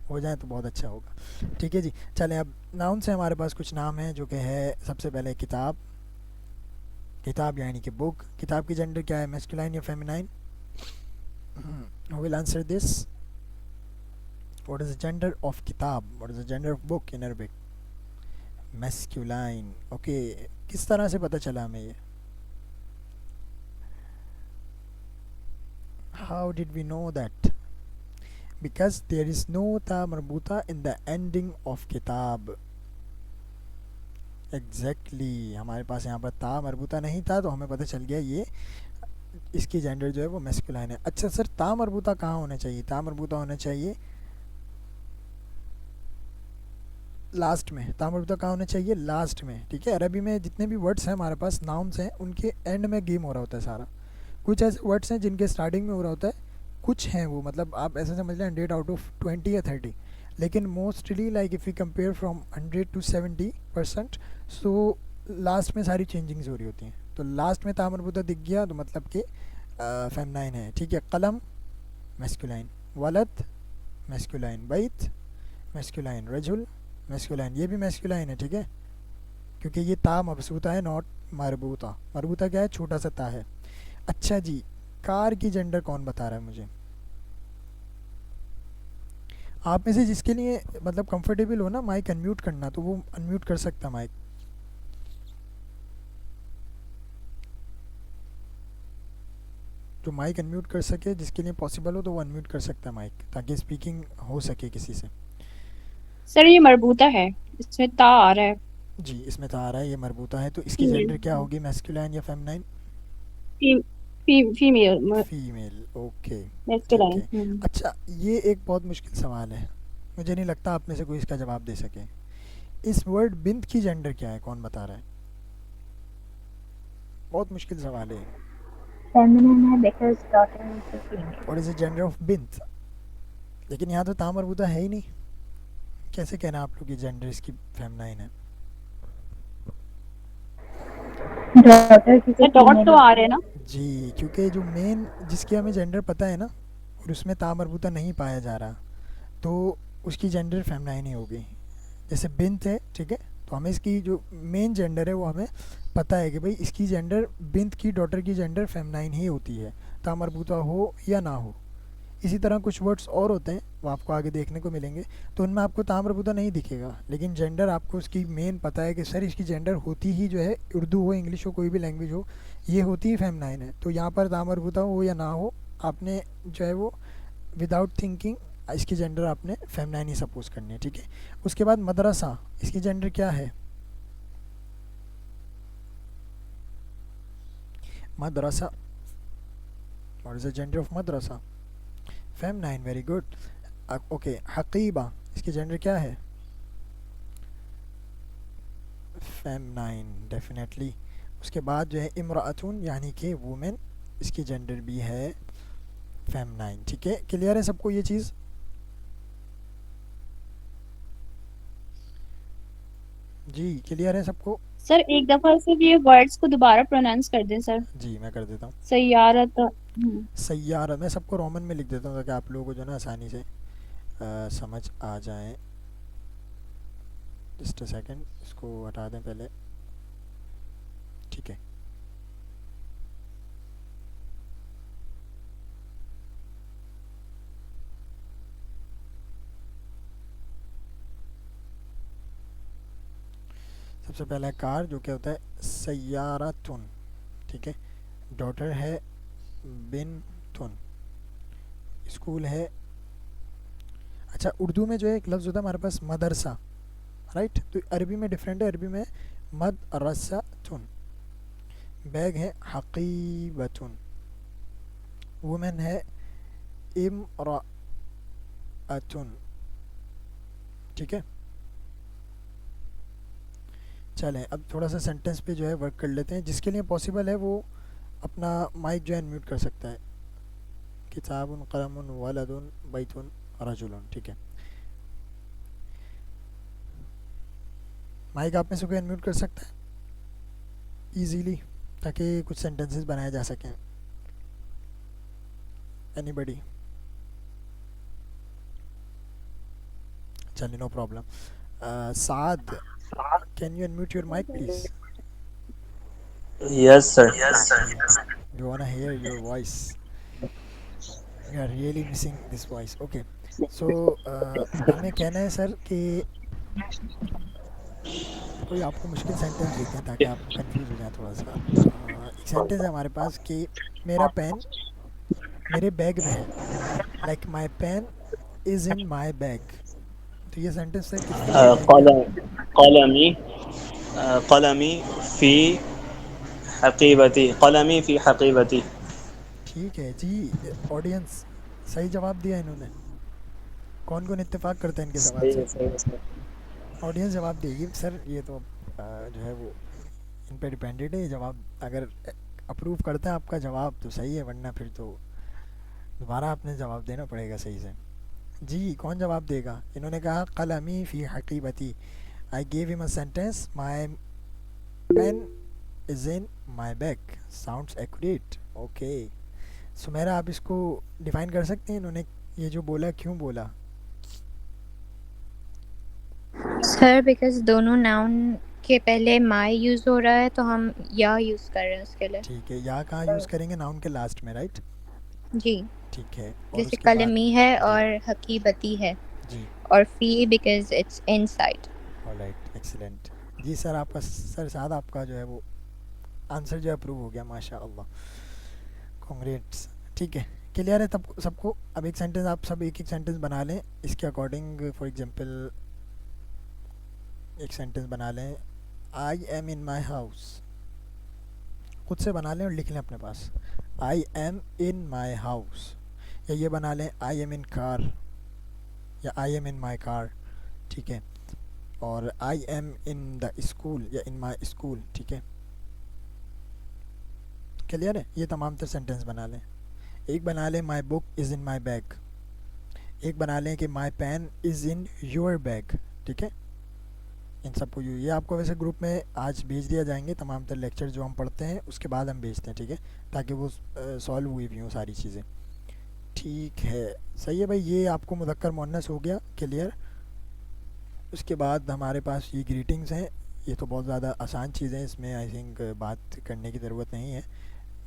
ہو جائیں تو بہت اچھا ہوگا. ٹھیک ہے جی, چلیں اب ناؤن سے ہمارے پاس کچھ نام ہیں جو کہ ہے سب سے پہلے کتاب. کتاب یعنی کہ بک. کتاب کی جینڈر کیا ہے, میسکولائن یا فیمینائن؟ Who will answer this? What is the gender of kitab? What is the gender of book in Arabic? Masculine. Okay, کس طرح سے پتہ چلا ہمیں یہ, how did we know that? Because there is no ta marbuta in the ending of kitab. Exactly, ہمارے پاس یہاں پر تا مربوطہ نہیں تھا تو ہمیں پتہ چل گیا یہ اس کی جینڈر جو ہے وہ میسکولائن ہے. اچھا سر تا مربوطہ کہاں ہونا چاہیے؟ تا مربوطہ ہونا چاہیے لاسٹ میں. تا مربوطہ کہاں ہونا چاہیے؟ لاسٹ میں. ٹھیک ہے, عربی میں جتنے بھی ورڈس ہیں ہمارے پاس ناؤنس ہیں ان کے اینڈ میں گیم ہو رہا ہوتا ہے سارا. کچھ ایسے ورڈس ہیں جن کے اسٹارٹنگ میں ہو رہا ہوتا ہے, کچھ ہیں وہ مطلب آپ ایسے سمجھ لیں 100 آؤٹ آف 20 یا 30, لیکن mostly like if you compare from 100 to 70%, so last میں ساری چینجنگز ہو رہی ہوتی ہیں. تو لاسٹ میں تا مربوطہ دکھ گیا تو مطلب کہ فیمنائن ہے. ٹھیک ہے, قلم میسکولائن, ولد میسکولائن, بیت میسکولائن, رجل میسکولائن, یہ بھی میسکولائن ہے. ٹھیک ہے, کیونکہ یہ تا مبسوطہ ہے ناٹ مربوطہ. مربوطہ کیا ہے؟ چھوٹا سا تا ہے. اچھا جی, کار کی جینڈر کون بتا رہا ہے مجھے؟ آپ میں سے جس کے لیے مطلب کمفرٹیبل ہو نا مائک انمیوٹ کرنا تو وہ انمیوٹ کر سکتا مائک. جو مائک انمیوٹ کر سکے, جس کے لیے پاسبل ہو تو وہ انمیوٹ کر سکتا ہے مائک, تاکہ اسپیکنگ ہو سکے کسی سے. سر یہ مربوطہ ہے, اس میں تا آ رہا ہے. جی اس میں تو آ رہا ہے یہ مربوطہ ہے, تو اس کی فیمیل. جینڈر کیا ہوگی, میسکولائن یا فیمنائن؟ فیمیل. فیمیل. اوکے ٹھیک میسکولائن. ہے. اچھا یہ ایک بہت مشکل سوال ہے, مجھے نہیں لگتا آپ میں سے کوئی اس کا جواب دے سکے. اس ورڈ بنت کی جینڈر کیا ہے, کون بتا رہا ہے؟ بہت مشکل سوال ہے. feminine ہے because daughter is a female. What is the gender of بنت؟ لیکن یہاں تو تا مربوطہ ہے ہی نہیں, کیسے کہنا آپ لوگ کی جینڈر اس کی فیمنائن ہے؟ daughter کسی سر ڈاٹ female تو آ رہے ہوتی ہیں ہے. نا. جی کیونکہ جو مین جس کی ہمیں جینڈر پتہ ہے نا اور اس میں تا مربوطہ نہیں پایا جا رہا تو اس کی جینڈر فیمنائن ہی ہوگی. جیسے بنت ہے, ٹھیک ہے, تو ہمیں اس کی جو مین جینڈر ہے وہ ہمیں پتہ ہے کہ بھئی اس کی جینڈر, بنت کی ڈاٹر کی جینڈر فیمنائن ہی ہوتی ہے, تا مربوطہ ہو یا نہ ہو. اسی طرح کچھ ورڈس اور ہوتے ہیں وہ آپ کو آگے دیکھنے کو ملیں گے, تو ان میں آپ کو تا مربوطہ نہیں دکھے گا, لیکن جینڈر آپ کو اس کی مین پتہ ہے کہ سر اس کی جینڈر ہوتی ہی جو ہے, اردو ہو انگلش ہو کوئی بھی لینگویج ہو, یہ ہوتی ہی فیمنائن ہے. تو یہاں پر تا مربوطہ ہو یا نہ ہو, آپ نے جو ہے وہ وداؤٹ تھنکنگ اس کی جینڈر آپ نے فیمنائن ہی سپوز کرنی ہے. ٹھیک ہے, اس کے بعد مدرسہ, اس کی جینڈر کیا ہے؟ مدرسہ, what is the gender of مدرسہ؟ فیمنائن, ویری گڈ. اوکے, حقیبہ, اس کی جینڈر کیا ہے؟ فیمنائن ڈیفینیٹلی. اس کے بعد جو ہے امرأتون یعنی کہ وومن, اس کی جینڈر بھی ہے فیمنائن. ٹھیک ہے, کلیئر ہے سب کو یہ چیز؟ جی کلیئر ہے سب کو؟ سر ایک دفعہ صرف یہ ورڈز کو دوبارہ پروننس کر دیں سر. جی میں کر دیتا ہوں. سیارت. سیارہ, میں سب کو رومن میں لکھ دیتا ہوں تاکہ آپ لوگوں کو جو ہے نا آسانی سے سمجھ آ جائیں. جسٹ اے سیکنڈ, اس کو ہٹا دیں پہلے. ٹھیک ہے, سب سے پہلا کار جو کہ ہوتا ہے سیارتن. ٹھیک ہے, ڈاٹر ہے بنتن, اسکول ہے. اچھا اردو میں جو ہے ایک لفظ ہوتا ہے ہمارے پاس مدرسہ, رائٹ, تو عربی میں ڈفرینٹ ہے, عربی میں مدرستن. بیگ ہے حقیبتن. وومن ہے امرأتن. ٹھیک ہے, چلیں اب تھوڑا سا سینٹنس پہ جو ہے ورک کر لیتے ہیں. جس کے لیے پاسبل ہے وہ اپنا مائک جو ہے انمیوٹ کر سکتا ہے. کتاب قلم ولد بیت رجل. ٹھیک ہے, مائک آپ میں سے کوئی انمیوٹ کر سکتا ہے ایزیلی, تاکہ کچھ سینٹنسز بنائے جا سکیں. اینی بڈی؟ چلیے no problem. Saad, can you unmute your mic please? Yes, sir. We wanna hear your voice. We are really missing this voice. Okay. So ہمیں کہنا ہے سر کہ کوئی آپ کو مشکل سینٹنس دیتے ہیں تاکہ آپ کنفیوز ہو جائیں تھوڑا سا. ایک سینٹنس ہے ہمارے پاس کہ میرا پین میرے بیگ میں ہے. Like my pen is in my bag. تو یہ سینٹنس سر کس کے لیے کہیں گے آپ؟ قلمي قلمي في حقيبتي. قلمي في حقيبتي. ٹھیک ہے جی. آڈینس صحیح جواب دیا انہوں نے. کون کون اتفاق کرتے ہیں ان کے سوال سے؟ صحیح ہے. آڈینس جواب دے گی سر. یہ تو جو ہے وہ ان پہ ڈپینڈیڈ ہے. یہ جواب اگر اپروو کرتے ہیں آپ کا جواب تو صحیح ہے, ورنہ پھر تو دوبارہ آپ نے جواب دینا پڑے گا صحیح سے. جی کون جواب دے گا؟ انہوں نے کہا قلمی فی حقیبتی. I give him a sentence my pen is in my bag. Sounds accurate. Okay Samira, آپ اس کو ڈیفائن کر سکتے ہیں انہوں نے یہ جو بولا کیوں بولا؟ سر بیکاز دونوں ناؤن کے پہلے مائی یوز ہو رہا ہے تو ہم یا یوز کر رہے ہیں اس کے لیے. ٹھیک ہے, یا کہاں یوز کریں گے؟ ناؤن کے لاسٹ میں, رائٹ. جی, ٹھیک ہے, اور جیسے اس کے بعد قلمی ہے جی اور حقیبتی ہے, جی اور فی because it's inside. Right, excellent. جی سر آپ کا سر سعد آپ کا جو ہے وہ آنسر جو ہے اپروو ہو گیا, ماشاء اللہ, کانگریٹس. ٹھیک ہے, کلیئر ہے تب سب کو؟ اب ایک سینٹنس آپ سب ایک ایک سینٹنس بنا لیں اس کے اکارڈنگ. فار ایگزامپل ایک سینٹنس بنا لیں, I am in my house. خود سے بنا لیں اور لکھ لیں اپنے پاس, I am in my house. یا یہ بنا لیں آئی ایم ان کار, یا آئی ایم ان مائی کار. ٹھیک ہے, اور I am in the school, یا ان مائی اسکول. ٹھیک ہے, کلیئر ہے؟ یہ تمام تر سینٹنس بنا لیں. ایک بنا لیں مائی بک از ان مائی بیگ. ایک بنا لیں کہ my pen is in your bag. ٹھیک ہے, ان سب کو یہ آپ کو ویسے گروپ میں آج بھیج دیا جائیں گے. تمام تر لیکچر جو ہم پڑھتے ہیں اس کے بعد ہم بھیجتے ہیں, ٹھیک ہے, تاکہ وہ سالو ہوئی بھی ہوں ساری چیزیں. ٹھیک ہے, صحیح ہے بھائی. یہ آپ کو مذکر مؤنث ہو گیا, کلیئر. اس کے بعد ہمارے پاس یہ گریٹنگز ہیں. یہ تو بہت زیادہ آسان چیزیں ہیں, اس میں آئی تھنک بات کرنے کی ضرورت نہیں ہے.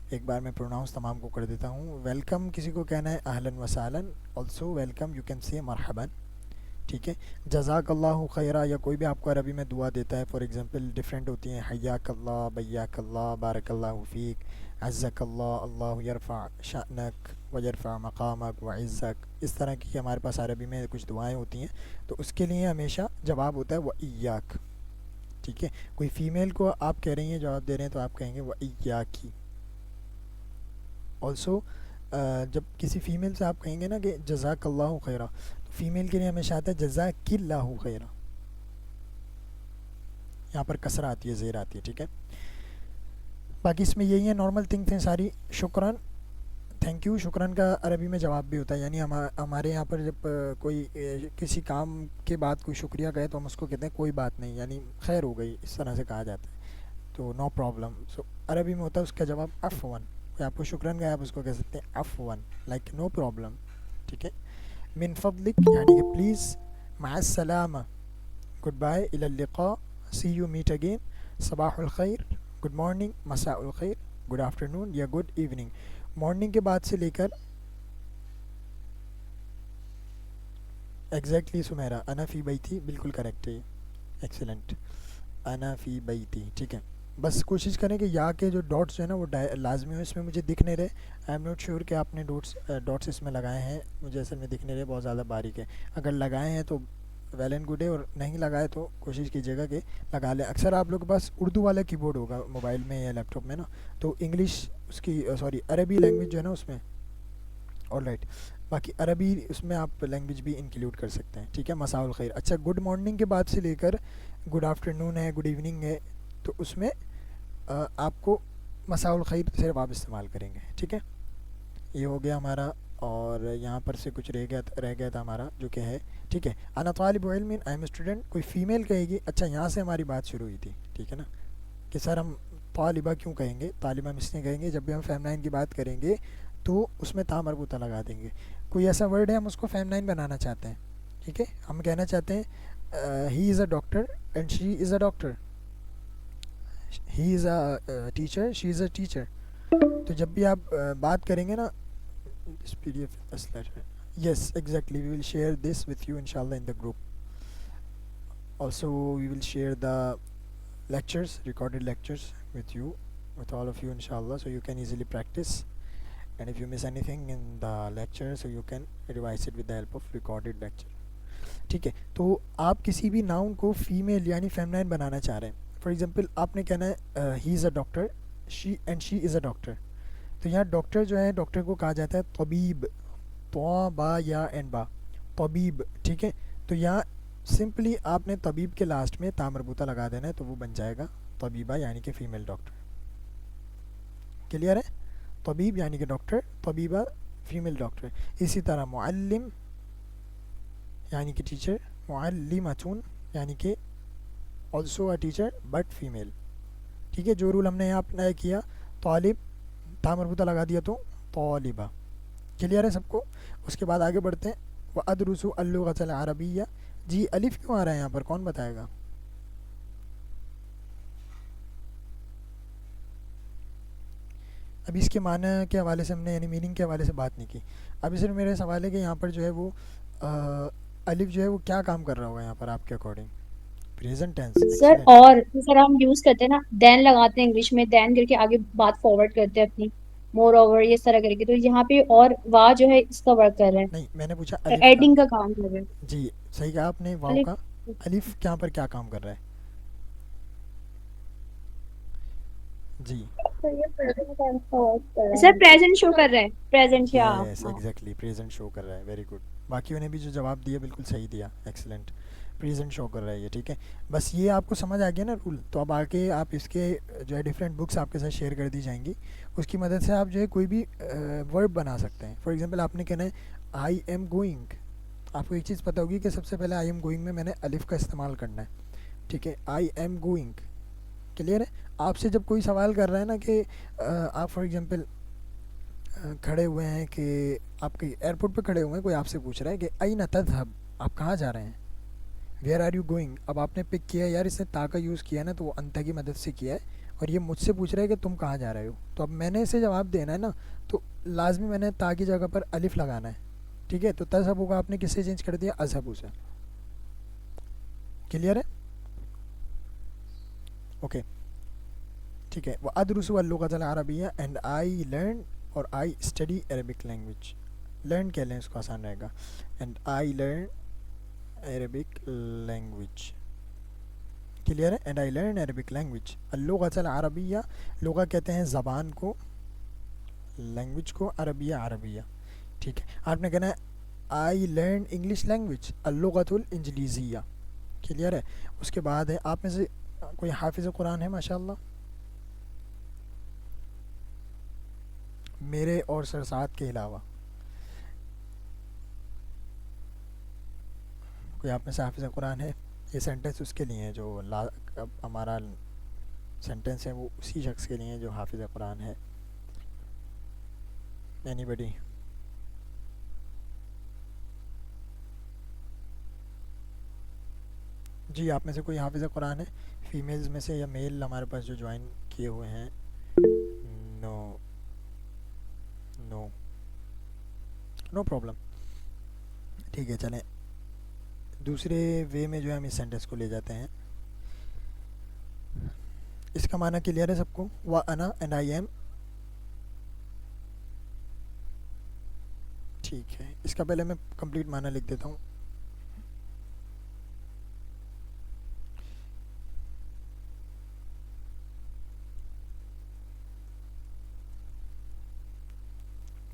ایک بار میں پروناؤنس تمام کو کر دیتا ہوں. ویلکم کسی کو کہنا ہے اہلاً و سہلاً, also welcome, you can say مرحباً. ٹھیک ہے, جزاک اللہ خیرہ, یا کوئی بھی آپ کو عربی میں دعا دیتا ہے. فار ایگزامپل ڈفرینٹ ہوتی ہیں, حیاک اللہ, بیاک اللہ, بارک اللہ فیک, عزک اللہ, اللہ یرفع شأنک و یرفع مقامک و عزک. اس طرح کی ہمارے پاس عربی میں کچھ دعائیں ہوتی ہیں, تو اس کے لیے ہمیشہ جواب ہوتا ہے و ایاک. ٹھیک ہے, کوئی فیمیل کو آپ کہہ رہی ہیں, جواب دے رہے ہیں, تو آپ کہیں گے و ایاکی. آلسو جب کسی فیمیل سے آپ کہیں گے نا کہ جزاک اللہ خیرہ, تو فیمیل کے لیے ہمیشہ آتا ہے جزاک اللہ خیرہ. یہاں پر کسرہ آتی ہے, زیر آتی ہے. ٹھیک ہے, باقی اس میں یہی ہے, نارمل تھنگس ہیں ساری. شکراً, تھینک یو. شکراً کا عربی میں جواب بھی ہوتا ہے, یعنی ہمارے یہاں پر جب کوئی کسی کام کے بعد کوئی شکریہ کہے تو ہم اس کو کہتے ہیں کوئی بات نہیں, یعنی خیر ہو گئی, اس طرح سے کہا جاتا ہے. تو نو پرابلم. سو عربی میں ہوتا ہے اس کا جواب عفواً. کوئی آپ کو شکراً کہا, آپ اس کو کہہ سکتے ہیں عفواً, لائک نو پرابلم. ٹھیک ہے, من فضلک یعنی کہ پلیز, مع السلامہ, گڈ بائے, الی اللقاء, سی یو, میٹ اگین, صباح الخیر, گڈ مارننگ, مساء الخیر, گڈ آفٹر نون یا گڈ ایوننگ. مارننگ کے بعد سے لے کر ایگزیکٹلی سمیرا, انا فی بیتی, بالکل کریکٹ ہے, ایکسیلنٹ, انا فی بیتی. ٹھیک ہے, بس کوشش کریں کہ یا کے جو ڈاٹس جو ہے نا وہ لازمی ہو. اس میں مجھے دکھ نہیں رہے, آئی ایم ناٹ شیور کہ آپ نے ڈاٹس اس میں لگائے ہیں, مجھے اصل میں دکھ نہیں رہے, بہت زیادہ باریک ہے. اگر لگائے ہیں تو ویل اینڈ گڈ ہے, اور نہیں لگائے تو کوشش کیجیے گا کہ لگا لیں. اکثر آپ لوگ کے پاس اردو والا کی بورڈ ہوگا موبائل میں یا لیپ ٹاپ میں نا, تو انگلش اس کی سوری عربی لینگویج جو ہے نا اس میں آل رائٹ, باقی عربی اس میں آپ لینگویج بھی انکلوڈ کر سکتے ہیں. ٹھیک ہے, مساء الخیر. اچھا, گڈ مارننگ کے بعد سے لے کر گڈ آفٹر نون ہے, گڈ ایوننگ ہے, تو اس میں آپ کو مساء الخیر صرف آپ استعمال کریں گے. ٹھیک ہے, یہ ہو گیا ہمارا. اور یہاں پر سے کچھ رہ گیا تھا ہمارا جو کہ ہے, ٹھیک ہے, انا طالب علم, آئی ایم اسٹوڈنٹ. کوئی فیمیل کہے گی, اچھا یہاں سے ہماری بات شروع ہوئی تھی, ٹھیک ہے نا, کہ سر ہم طالبہ کیوں کہیں گے, طالبہ ہم اس لیے کہیں گے جب بھی ہم فیمنائن کی بات کریں گے تو اس میں تا مربوطہ لگا دیں گے. کوئی ایسا ورڈ ہے ہم اس کو فیمنائن بنانا چاہتے ہیں, ٹھیک ہے, ہم کہنا چاہتے ہیں he is a doctor and she is a doctor, he is a teacher, she is a teacher. تو جب بھی آپ بات کریں گے نا اس P D F letter, yes exactly, we will share this with you انشاءاللہ in the group. Also we will share the lectures, recorded lectures with you, with all of you inshallah, so you can easily practice, and if you miss anything in the lecture so you can revise it with the help of recorded lecture. ٹھیک ہے, تو آپ کسی بھی ناؤن کو فیمیل یعنی فیمنائن بنانا چاہ رہے ہیں. فار ایگزامپل آپ نے کہنا ہے ہی is a doctor, she is a doctor. تو یہاں ڈاکٹر جو ہے, ڈاکٹر کو کہا جاتا ہے طبیب, تو با یا این با, طبیب. ٹھیک ہے, تو یہاں سمپلی آپ نے طبیب کے لاسٹ میں تا مربوطہ لگا دینا ہے, تو وہ بن جائے گا طبیبہ یعنی کہ فیمیل ڈاکٹر. کلیئر ہے, طبیب یعنی کہ ڈاکٹر, طبیبہ فیمیل ڈاکٹر. اسی طرح معلم یعنی کہ ٹیچر, معلمتون یعنی کہ also a teacher but female. ٹھیک ہے, جو رول ہم نے یہاں اپلائی کیا, طالب تا مربوطہ لگا دیا تو طالبہ. کلیئر ہے سب کو. اس کے بعد آگے بڑھتے ہیں. وَأَدْرُسُ اللغة العربية. جی الف کیوں آ رہا ہے یہاں پر, کون بتائے گا؟ ابھی اس کے معنی کے حوالے سے ہم نے یعنی میننگ کے حوالے سے بات نہیں کی. ابھی صرف میرا سوال ہے کہ یہاں پر جو ہے وہ الف جو ہے وہ کیا کام کر رہا ہوگا یہاں پر آپ کے اکارڈنگ؟ Present tense. سر اور سر ہم یوز کرتے ہیں نا, دین لگاتے ہیں انگلش میں, دین کر کے آگے بات فارورڈ کرتے ہیں اپنی, مور اوور یہ طرح کر کے. تو یہاں پہ اور وا جو ہے اس کا ورک کر رہے ہیں, نہیں, میں نے پوچھا الف کا. ایڈنگ کا کام کر رہے ہیں. جی صحیح کہا آپ نے, واو کا. الف یہاں پر کیا کام کر رہا ہے؟ جی سر پریزنٹ شو کر رہے ہیں, پریزنٹ یا یس ایگزیکٹلی, پریزنٹ شو کر رہا ہے. Very good. باقیوں نے بھی جو جواب دیا بالکل صحیح دیا, ایکسلنٹ. پریزنٹ شو کر رہا ہے یہ, ٹھیک ہے. بس یہ آپ کو سمجھ آ گیا نا رول. تو اب آگے آپ اس کے جو ہے ڈفرینٹ بکس آپ کے ساتھ شیئر کر دی جائیں گی, اس کی مدد سے آپ جو ہے کوئی بھی ورب بنا سکتے ہیں. فار ایگزامپل آپ نے کہنا ہے آئی ایم گوئنگ. آپ کو ایک چیز پتہ ہوگی کہ سب سے پہلے آئی ایم گوئنگ میں نے الف کا استعمال کرنا ہے. ٹھیک ہے, آئی ایم گوئنگ. کلیئر ہے. آپ سے جب کوئی سوال کر رہا ہے نا کہ آپ فار ایگزامپل کھڑے ہوئے ہیں, کہ آپ کے ایئرپورٹ پہ کھڑے ہوئے ہیں, کوئی آپ سے پوچھ رہا ہے کہ این تذهب, آپ کہاں جا رہے ہیں, ویئر آر یو گوئنگ. اب آپ نے پک کیا یار, اس نے تا کا یوز کیا نا, تو وہ انتا کی مدد سے کیا ہے, اور یہ مجھ سے پوچھ رہا ہے کہ تم کہاں جا رہے ہو. تو اب میں نے اسے جواب دینا ہے نا, تو لازمی میں نے تا کی جگہ پر الف لگانا ہے. ٹھیک ہے, تو تذهب کو آپ نے کس سے چینج کر دیا, اذهب سے. کلیئر ہے, اوکے. ٹھیک ہے. وَأَدْرُسُ اللغة العربية اینڈ آئی لرن, اور I study Arabic language. Learn کہہ لیں, اس کو آسان رہے گا. And I learn Arabic language. Clear ہے. And I learn Arabic language. اللغة العربیہ, لغہ کہتے ہیں زبان کو, لینگویج کو, عربیہ عربیہ. ٹھیک ہے. آپ نے کہنا ہے آئی لرن انگلش لینگویج, اللغة الانجلیزیہ. کلیئر ہے. اس کے بعد ہے, آپ میں سے کوئی حافظ قرآن ہے ماشاء اللہ؟ میرے اور سرسات کے علاوہ کوئی آپ میں سے حافظ قرآن ہے؟ یہ سینٹنس اس کے لیے ہے جو ہمارا سینٹنس ہے, وہ اسی شخص کے لیے ہے جو حافظ قرآن ہے. اینی بڈی؟ جی آپ میں سے کوئی حافظ قرآن ہے فیمیلز میں سے, یا میل ہمارے پاس جو جوائن کیے ہوئے ہیں؟ نو نو نو پرابلم. ٹھیک ہے, چلیں دوسرے وے میں جو ہے ہم اس سینٹنس کو لے جاتے ہیں. اس کا معنی کلیئر ہے سب کو؟ وَأَنَا اینڈ آئی ایم. ٹھیک ہے، اس کا پہلے میں کمپلیٹ معنی لکھ دیتا ہوں.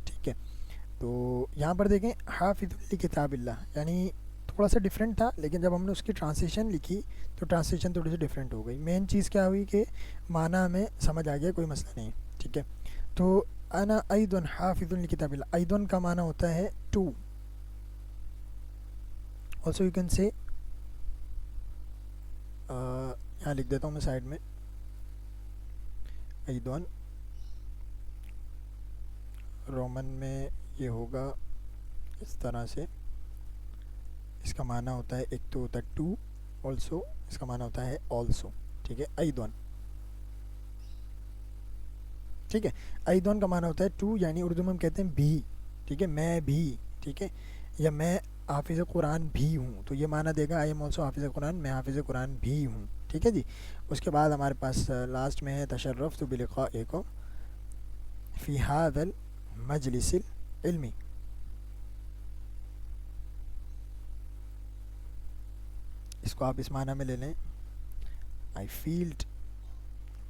ٹھیک ہے، تو یہاں پر دیکھیں حافظ لکتاب اللہ، یعنی تھوڑا سا ڈفرینٹ تھا، لیکن جب ہم نے اس کی ٹرانسلیشن لکھی تو ٹرانسلیشن تھوڑی سی ڈفرینٹ ہو گئی. مین چیز کیا ہوئی کہ معنی ہمیں سمجھ آ گیا، کوئی مسئلہ نہیں ہے. ٹھیک ہے، تو انا ایدن حافظ لکتاب اللہ، ایدن کا معنی ہوتا ہے ٹو. آلسو یو کین سے، یہاں لکھ دیتا ہوں میں سائڈ میں، ایدن رومن میں یہ ہوگا اس طرح سے. اس کا معنی ہوتا ہے، ایک تو ہوتا ہے ٹو، آلسو اس کا معنی ہوتا ہے آلسو. ٹھیک ہے، ایدن. ٹھیک ہے، ایدن کا معنی ہوتا ہے ٹو، یعنی اردو میں ہم کہتے ہیں بھی. ٹھیک ہے، میں بھی. ٹھیک ہے، یا میں حافظ قرآن بھی ہوں، تو یہ معنی دے گا آئی ایم آلسو حافظ قرآن، میں حافظ قرآن بھی ہوں. ٹھیک ہے جی. اس کے بعد ہمارے پاس لاسٹ میں ہے تشرفت بلقائکم فی ھذا المجلس العلمی. اس کو آپ اس معنی میں لے لیں، آئی فیلڈ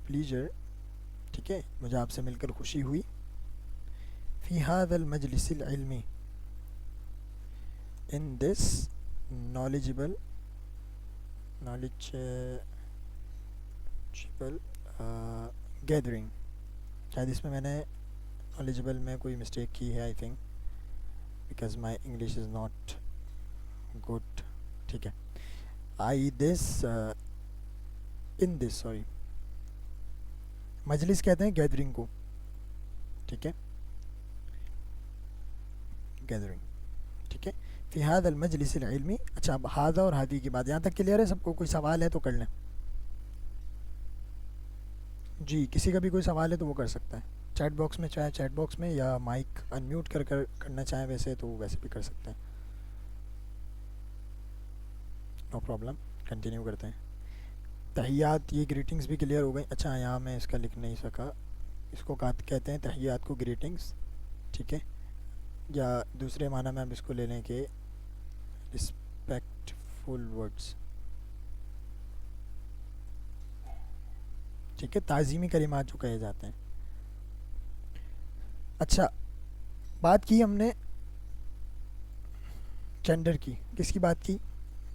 پلیجر. ٹھیک ہے، مجھے آپ سے مل کر خوشی ہوئی. فی ھذا المجلس العلمی، ان دس knowledgeable گیدرنگ. شاید اس میں میں نے knowledgeable میں کوئی مسٹیک کی ہے، I think, because my English is not good. ٹھیک ہے، آئی دس ان دس، سوری، مجلس کہتے ہیں گیدرنگ کو. ٹھیک ہے، گیدرنگ. ٹھیک ہے، فی ھذا المجلس العلمی. اچھا، اب ھذا اور ھذی کی بات یہاں تک کلیئر ہے سب کو؟ کوئی سوال ہے تو کر لیں. جی، کسی کا بھی کوئی سوال ہے تو وہ کر سکتا ہے چیٹ باکس میں، چاہے چیٹ باکس میں یا مائک ان میوٹ کر کر کرنا چاہیں ویسے تو ویسے بھی کر سکتے ہیں. نو پرابلم، کنٹینیو کرتے ہیں. تحیات، یہ گریٹنگس بھی کلیئر ہو گئی. اچھا، یہاں میں اس کا لکھ نہیں سکا، اس کو کہتے ہیں تحیات کو گریٹنگس. ٹھیک ہے، یا دوسرے معنی میں ہم اس کو لے لیں کہ رسپیکٹ فل ورڈس. ٹھیک ہے، تعظیمی کلمات جو کہے جاتے ہیں. اچھا، بات کی ہم نے جینڈر کی. کس کی بات کی؟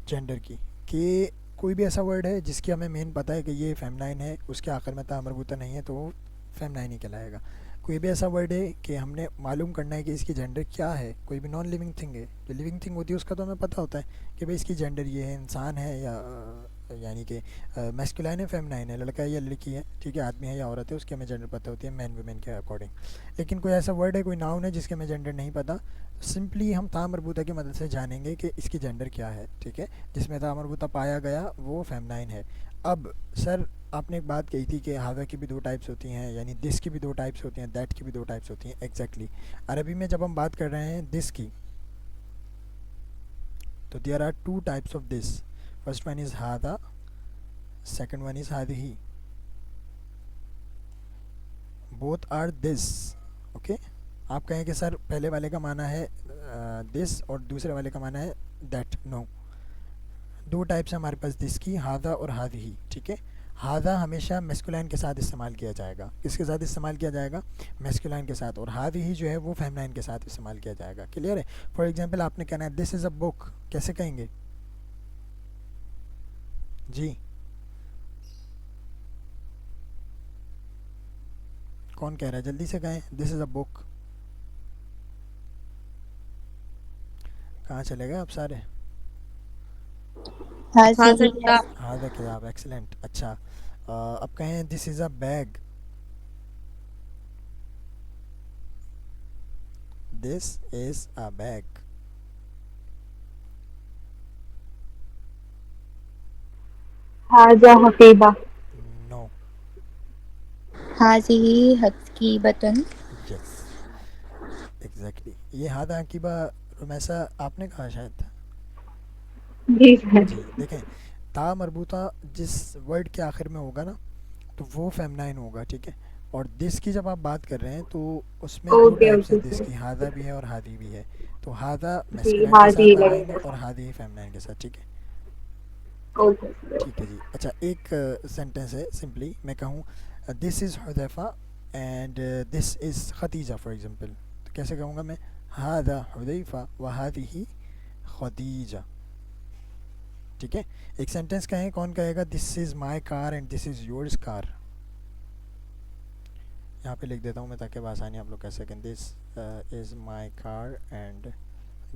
جینڈر کی. کہ کوئی بھی ایسا ورڈ ہے جس کی ہمیں مین پتہ ہے کہ یہ فیمنائن ہے، اس کے آخر میں تا مربوطہ نہیں ہے تو وہ فیمنائن ہی کہلائے گا. کوئی بھی ایسا ورڈ ہے کہ ہم نے معلوم کرنا ہے کہ اس کی جینڈر کیا ہے. کوئی بھی نان لیونگ تھنگ ہے، جو لیونگ تھنگ ہوتی ہے اس کا تو ہمیں پتہ ہوتا ہے کہ بھئی اس کی جینڈر یہ ہے، انسان ہے یا یعنی کہ میسکولائن ہے، فیمنائن ہے، لڑکا ہے یا لڑکی ہے. ٹھیک ہے، آدمی ہے یا عورت ہے، اس کی ہمیں جینڈر پتہ ہوتی ہے مین ویمن کے اکارڈنگ. لیکن کوئی ایسا ورڈ ہے، کوئی ناؤن ہے جس کے ہمیں جینڈر نہیں پتہ، سمپلی ہم تا مربوطہ کی مدد سے جانیں گے کہ اس کی جینڈر کیا ہے. ٹھیک ہے، جس میں تا مربوطہ پایا گیا وہ فیمنائن ہے. اب سر آپ نے ایک بات کہی تھی کہ ہاذا کی بھی دو ٹائپس ہوتی ہیں، یعنی دس کی بھی دو ٹائپس ہوتی ہیں، دیٹ کی بھی دو ٹائپس ہوتی ہیں. ایگزیکٹلی عربی میں جب ہم بات کر رہے ہیں دس کی تو there are two types of this. First one is ہاذا، سیکنڈ ون از ہذہ. Both are this. اوکے، آپ کہیں کہ سر پہلے والے کا معنی ہے دس اور دوسرے والے کا معنی ہے دیٹ. نو، دو ٹائپس ہیں ہمارے پاس دس کی، ہاذا اور ہذہ. ٹھیک ہے، ہاذا ہمیشہ میسکولائن کے ساتھ استعمال کیا جائے گا. کس کے ساتھ استعمال کیا جائے گا؟ میسکولائن کے ساتھ. اور ہذہ جو ہے وہ فیمنائن کے ساتھ استعمال کیا جائے گا. کلیئر ہے؟ فار ایگزامپل آپ نے کہنا ہے دس از اے بک، کیسے کہیں گے؟ جی، کون کہہ رہا ہے؟ جلدی سے کہیں. دس از اے بک. کہاں چلے گئے آپ سارے؟ هذه ہاذا کتاب، ایکسلنٹ. اچھا، اب کہیں this is a bag. This is a bag. هذا حقیبہ. نو. هذه حقيبة. یس، ایگزیکٹلی. یہ ہادہ عقیبہ رمیسا آپ نے کہا شاید. جی سر. جی، دیکھیں تا مربوطہ جس ورڈ کے آخر میں ہوگا نا تو وہ فیمنائن ہوگا. ٹھیک ہے. اور دس کی جب آپ بات کر رہے ہیں تو اس میں دو اوکے ٹائپس ہیں اوکے دس سر. کی, ہادہ بھی ہے اور ہادی بھی ہے. تو ہادہ جی میسکلائن کے ہاضی ساتھ لگے لگائیں گے گا. اور ہادی فیمنائن کے ساتھ. ٹھیک ہے. Okay sir. ٹھیک ہے جی. اچھا ایک سینٹینس ہے سمپلی میں کہوں this is Huzaifa and this is Khadija for example, تو کیسے کہوں گا میں؟ ہذا حذیفہ و ہذہ خدیجہ. ٹھیک ہے. ایک سینٹینس کہیں, کون کہے گا دس is my car and this is yours کار. یہاں پہ لکھ دیتا ہوں میں تاکہ بآسانی آپ لوگ کہہ سکیں. This is my car and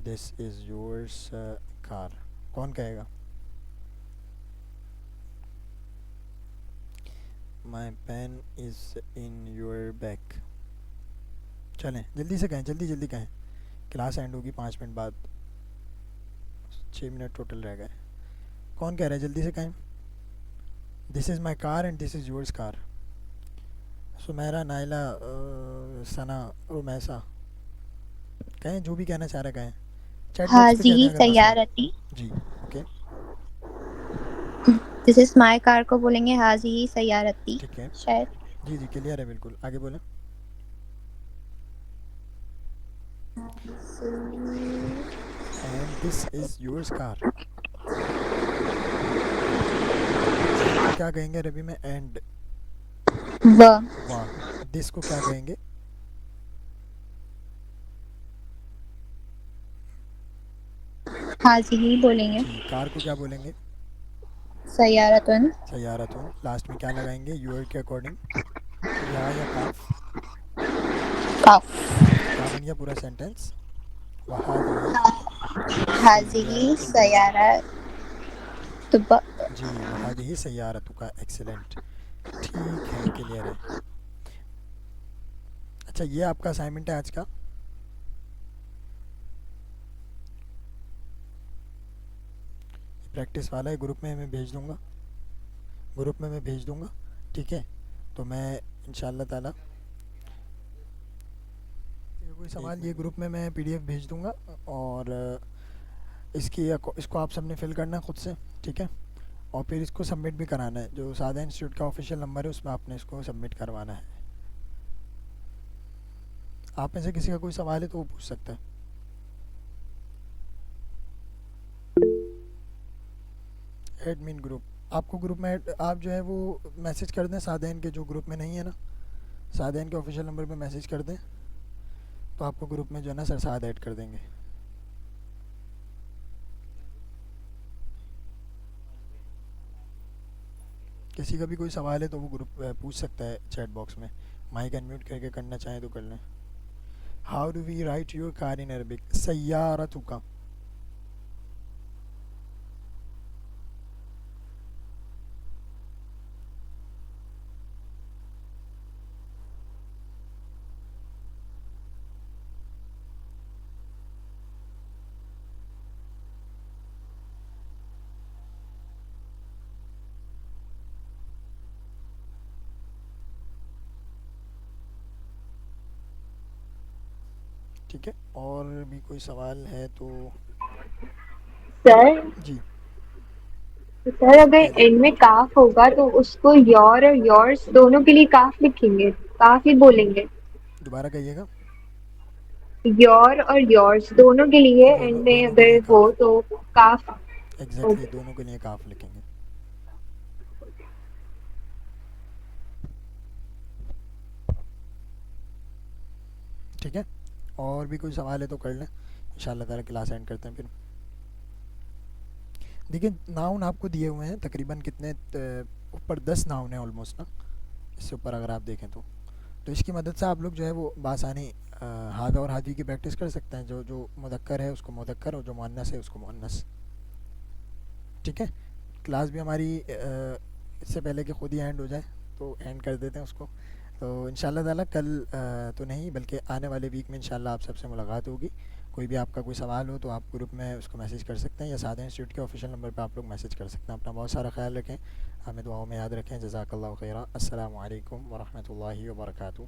this is yours car. کون کہے گا؟ My pen is in your bag. چلیں جلدی سے کہیں, جلدی جلدی کہیں, کلاس اینڈ ہوگی 5 منٹ بعد, 6 منٹ ٹوٹل رہ گئے. کون کہہ رہا ہے؟ جلدی سے کہیں. This is my car and this is yours car. Sameera, Naila, Sana, Rumaisa, کہیں جو بھی کہنا چاہ رہے کہیں. چیٹ باکس پہ کہہ حاضی دیں اگر مسئلہ ہے. سیارتی. جی اوکے دس از مائی کار کو بولیں گے حاضی سیارتی ٹھیک ہے. شاید. جی جی کلیئر ہے بالکل, آگے بولیں. And this is yours car. And کو کیا کہیں گے عربی میں؟ اینڈ. واہ. دس کو کیا کہیں گے؟ حاضی بولیں گے. جی. کار کو کیا بولیں گے؟ سیارتن. سیارتون. لاسٹ میں کیا لگائیں گے یور کے اکارڈنگ؟ یا کاف؟ کاف. کاف. تو کیا بن گیا پورا سینٹینس؟ وہذہ حاضی سیارہ طب. جی وہذہ سیارتک کا. ایکسلنٹ. ٹھیک ہے, کلیئر ہے. اچھا یہ آپ کا اسائنمنٹ ہے آج کا. پریکٹس والا ہے, گروپ میں میں بھیج دوں گا, گروپ میں بھیج دوں گا. ٹھیک ہے. تو میں انشاءاللہ تعالی کوئی سوال یہ گروپ میں پی ڈی ایف بھیج دوں گا, اور اس کو آپ سب نے فل کرنا ہے خود سے. ٹھیک ہے. اور پھر اس کو سبمٹ بھی کرانا ہے. جو سعادہ انسٹیٹیوٹ کا آفیشیل نمبر ہے اس میں آپ نے اس کو سبمٹ کروانا ہے. آپ میں سے کسی کا کوئی سوال ہے تو وہ پوچھ سکتا ہے. ایڈمن گروپ, آپ کو گروپ میں آپ جو ہے وہ میسج کر دیں سعادین کے, جو گروپ میں نہیں ہے نا, سعادین کے آفیشیل نمبر پہ میسج کر دیں تو آپ کو گروپ میں جو ہے نا سر سعد ایڈ کر دیں گے. کسی کا بھی کوئی سوال ہے تو وہ گروپ پوچھ سکتا ہے چیٹ باکس میں. مائک انمیوٹ کر کے کرنا چاہیں تو کر لیں. How do we write your car in Arabic? سیارتک. ٹھیک ہے. اور بھی کوئی سوال ہے تو سر جی سر اگر کہہ لیں. اینڈ میں کاف ہوگا تو اس کو یور اور یورس دونوں کے لیے کاف لکھیں گے, کاف ہی بولیں گے. دوبارہ کہیے گا. یور اور یورس دونوں کے لیے اینڈ میں دونوں کے اگر لیے ہو کاف. تو کاف. ایگزیکٹلی دونوں کے لیے کاف لکھیں گے. ٹھیک ہے. اور بھی کوئی سوال ہے تو کر لیں, انشاءاللہ تعالی کلاس اینڈ کرتے ہیں پھر. دیکھیں ناؤن آپ کو دیے ہوئے ہیں تقریباً کتنے, اوپر 10 ناؤن ہیں آلموسٹ نا, اس سے اوپر اگر آپ دیکھیں تو اس کی مدد سے آپ لوگ جو ہے وہ بآسانی ہادہ اور ہادی کی پریکٹس کر سکتے ہیں. جو مذکر ہے اس کو مذکر, اور جو مؤنث ہے اس کو مؤنث. ٹھیک ہے. کلاس بھی ہماری اس سے پہلے کہ خود ہی اینڈ ہو جائے تو اینڈ کر دیتے ہیں اس کو. تو انشاءاللہ تعالیٰ کل تو نہیں بلکہ آنے والے ویک میں انشاءاللہ آپ سب سے ملاقات ہوگی. کوئی بھی آپ کا کوئی سوال ہو تو آپ گروپ میں اس کو میسج کر سکتے ہیں, یا سعادہ انسٹیٹیوٹ کے آفیشیل نمبر پہ آپ لوگ میسج کر سکتے ہیں. اپنا بہت سارا خیال رکھیں, ہمیں دعاؤں میں یاد رکھیں. جزاک اللہ خیرہ. السلام علیکم ورحمۃ اللہ وبرکاتہ.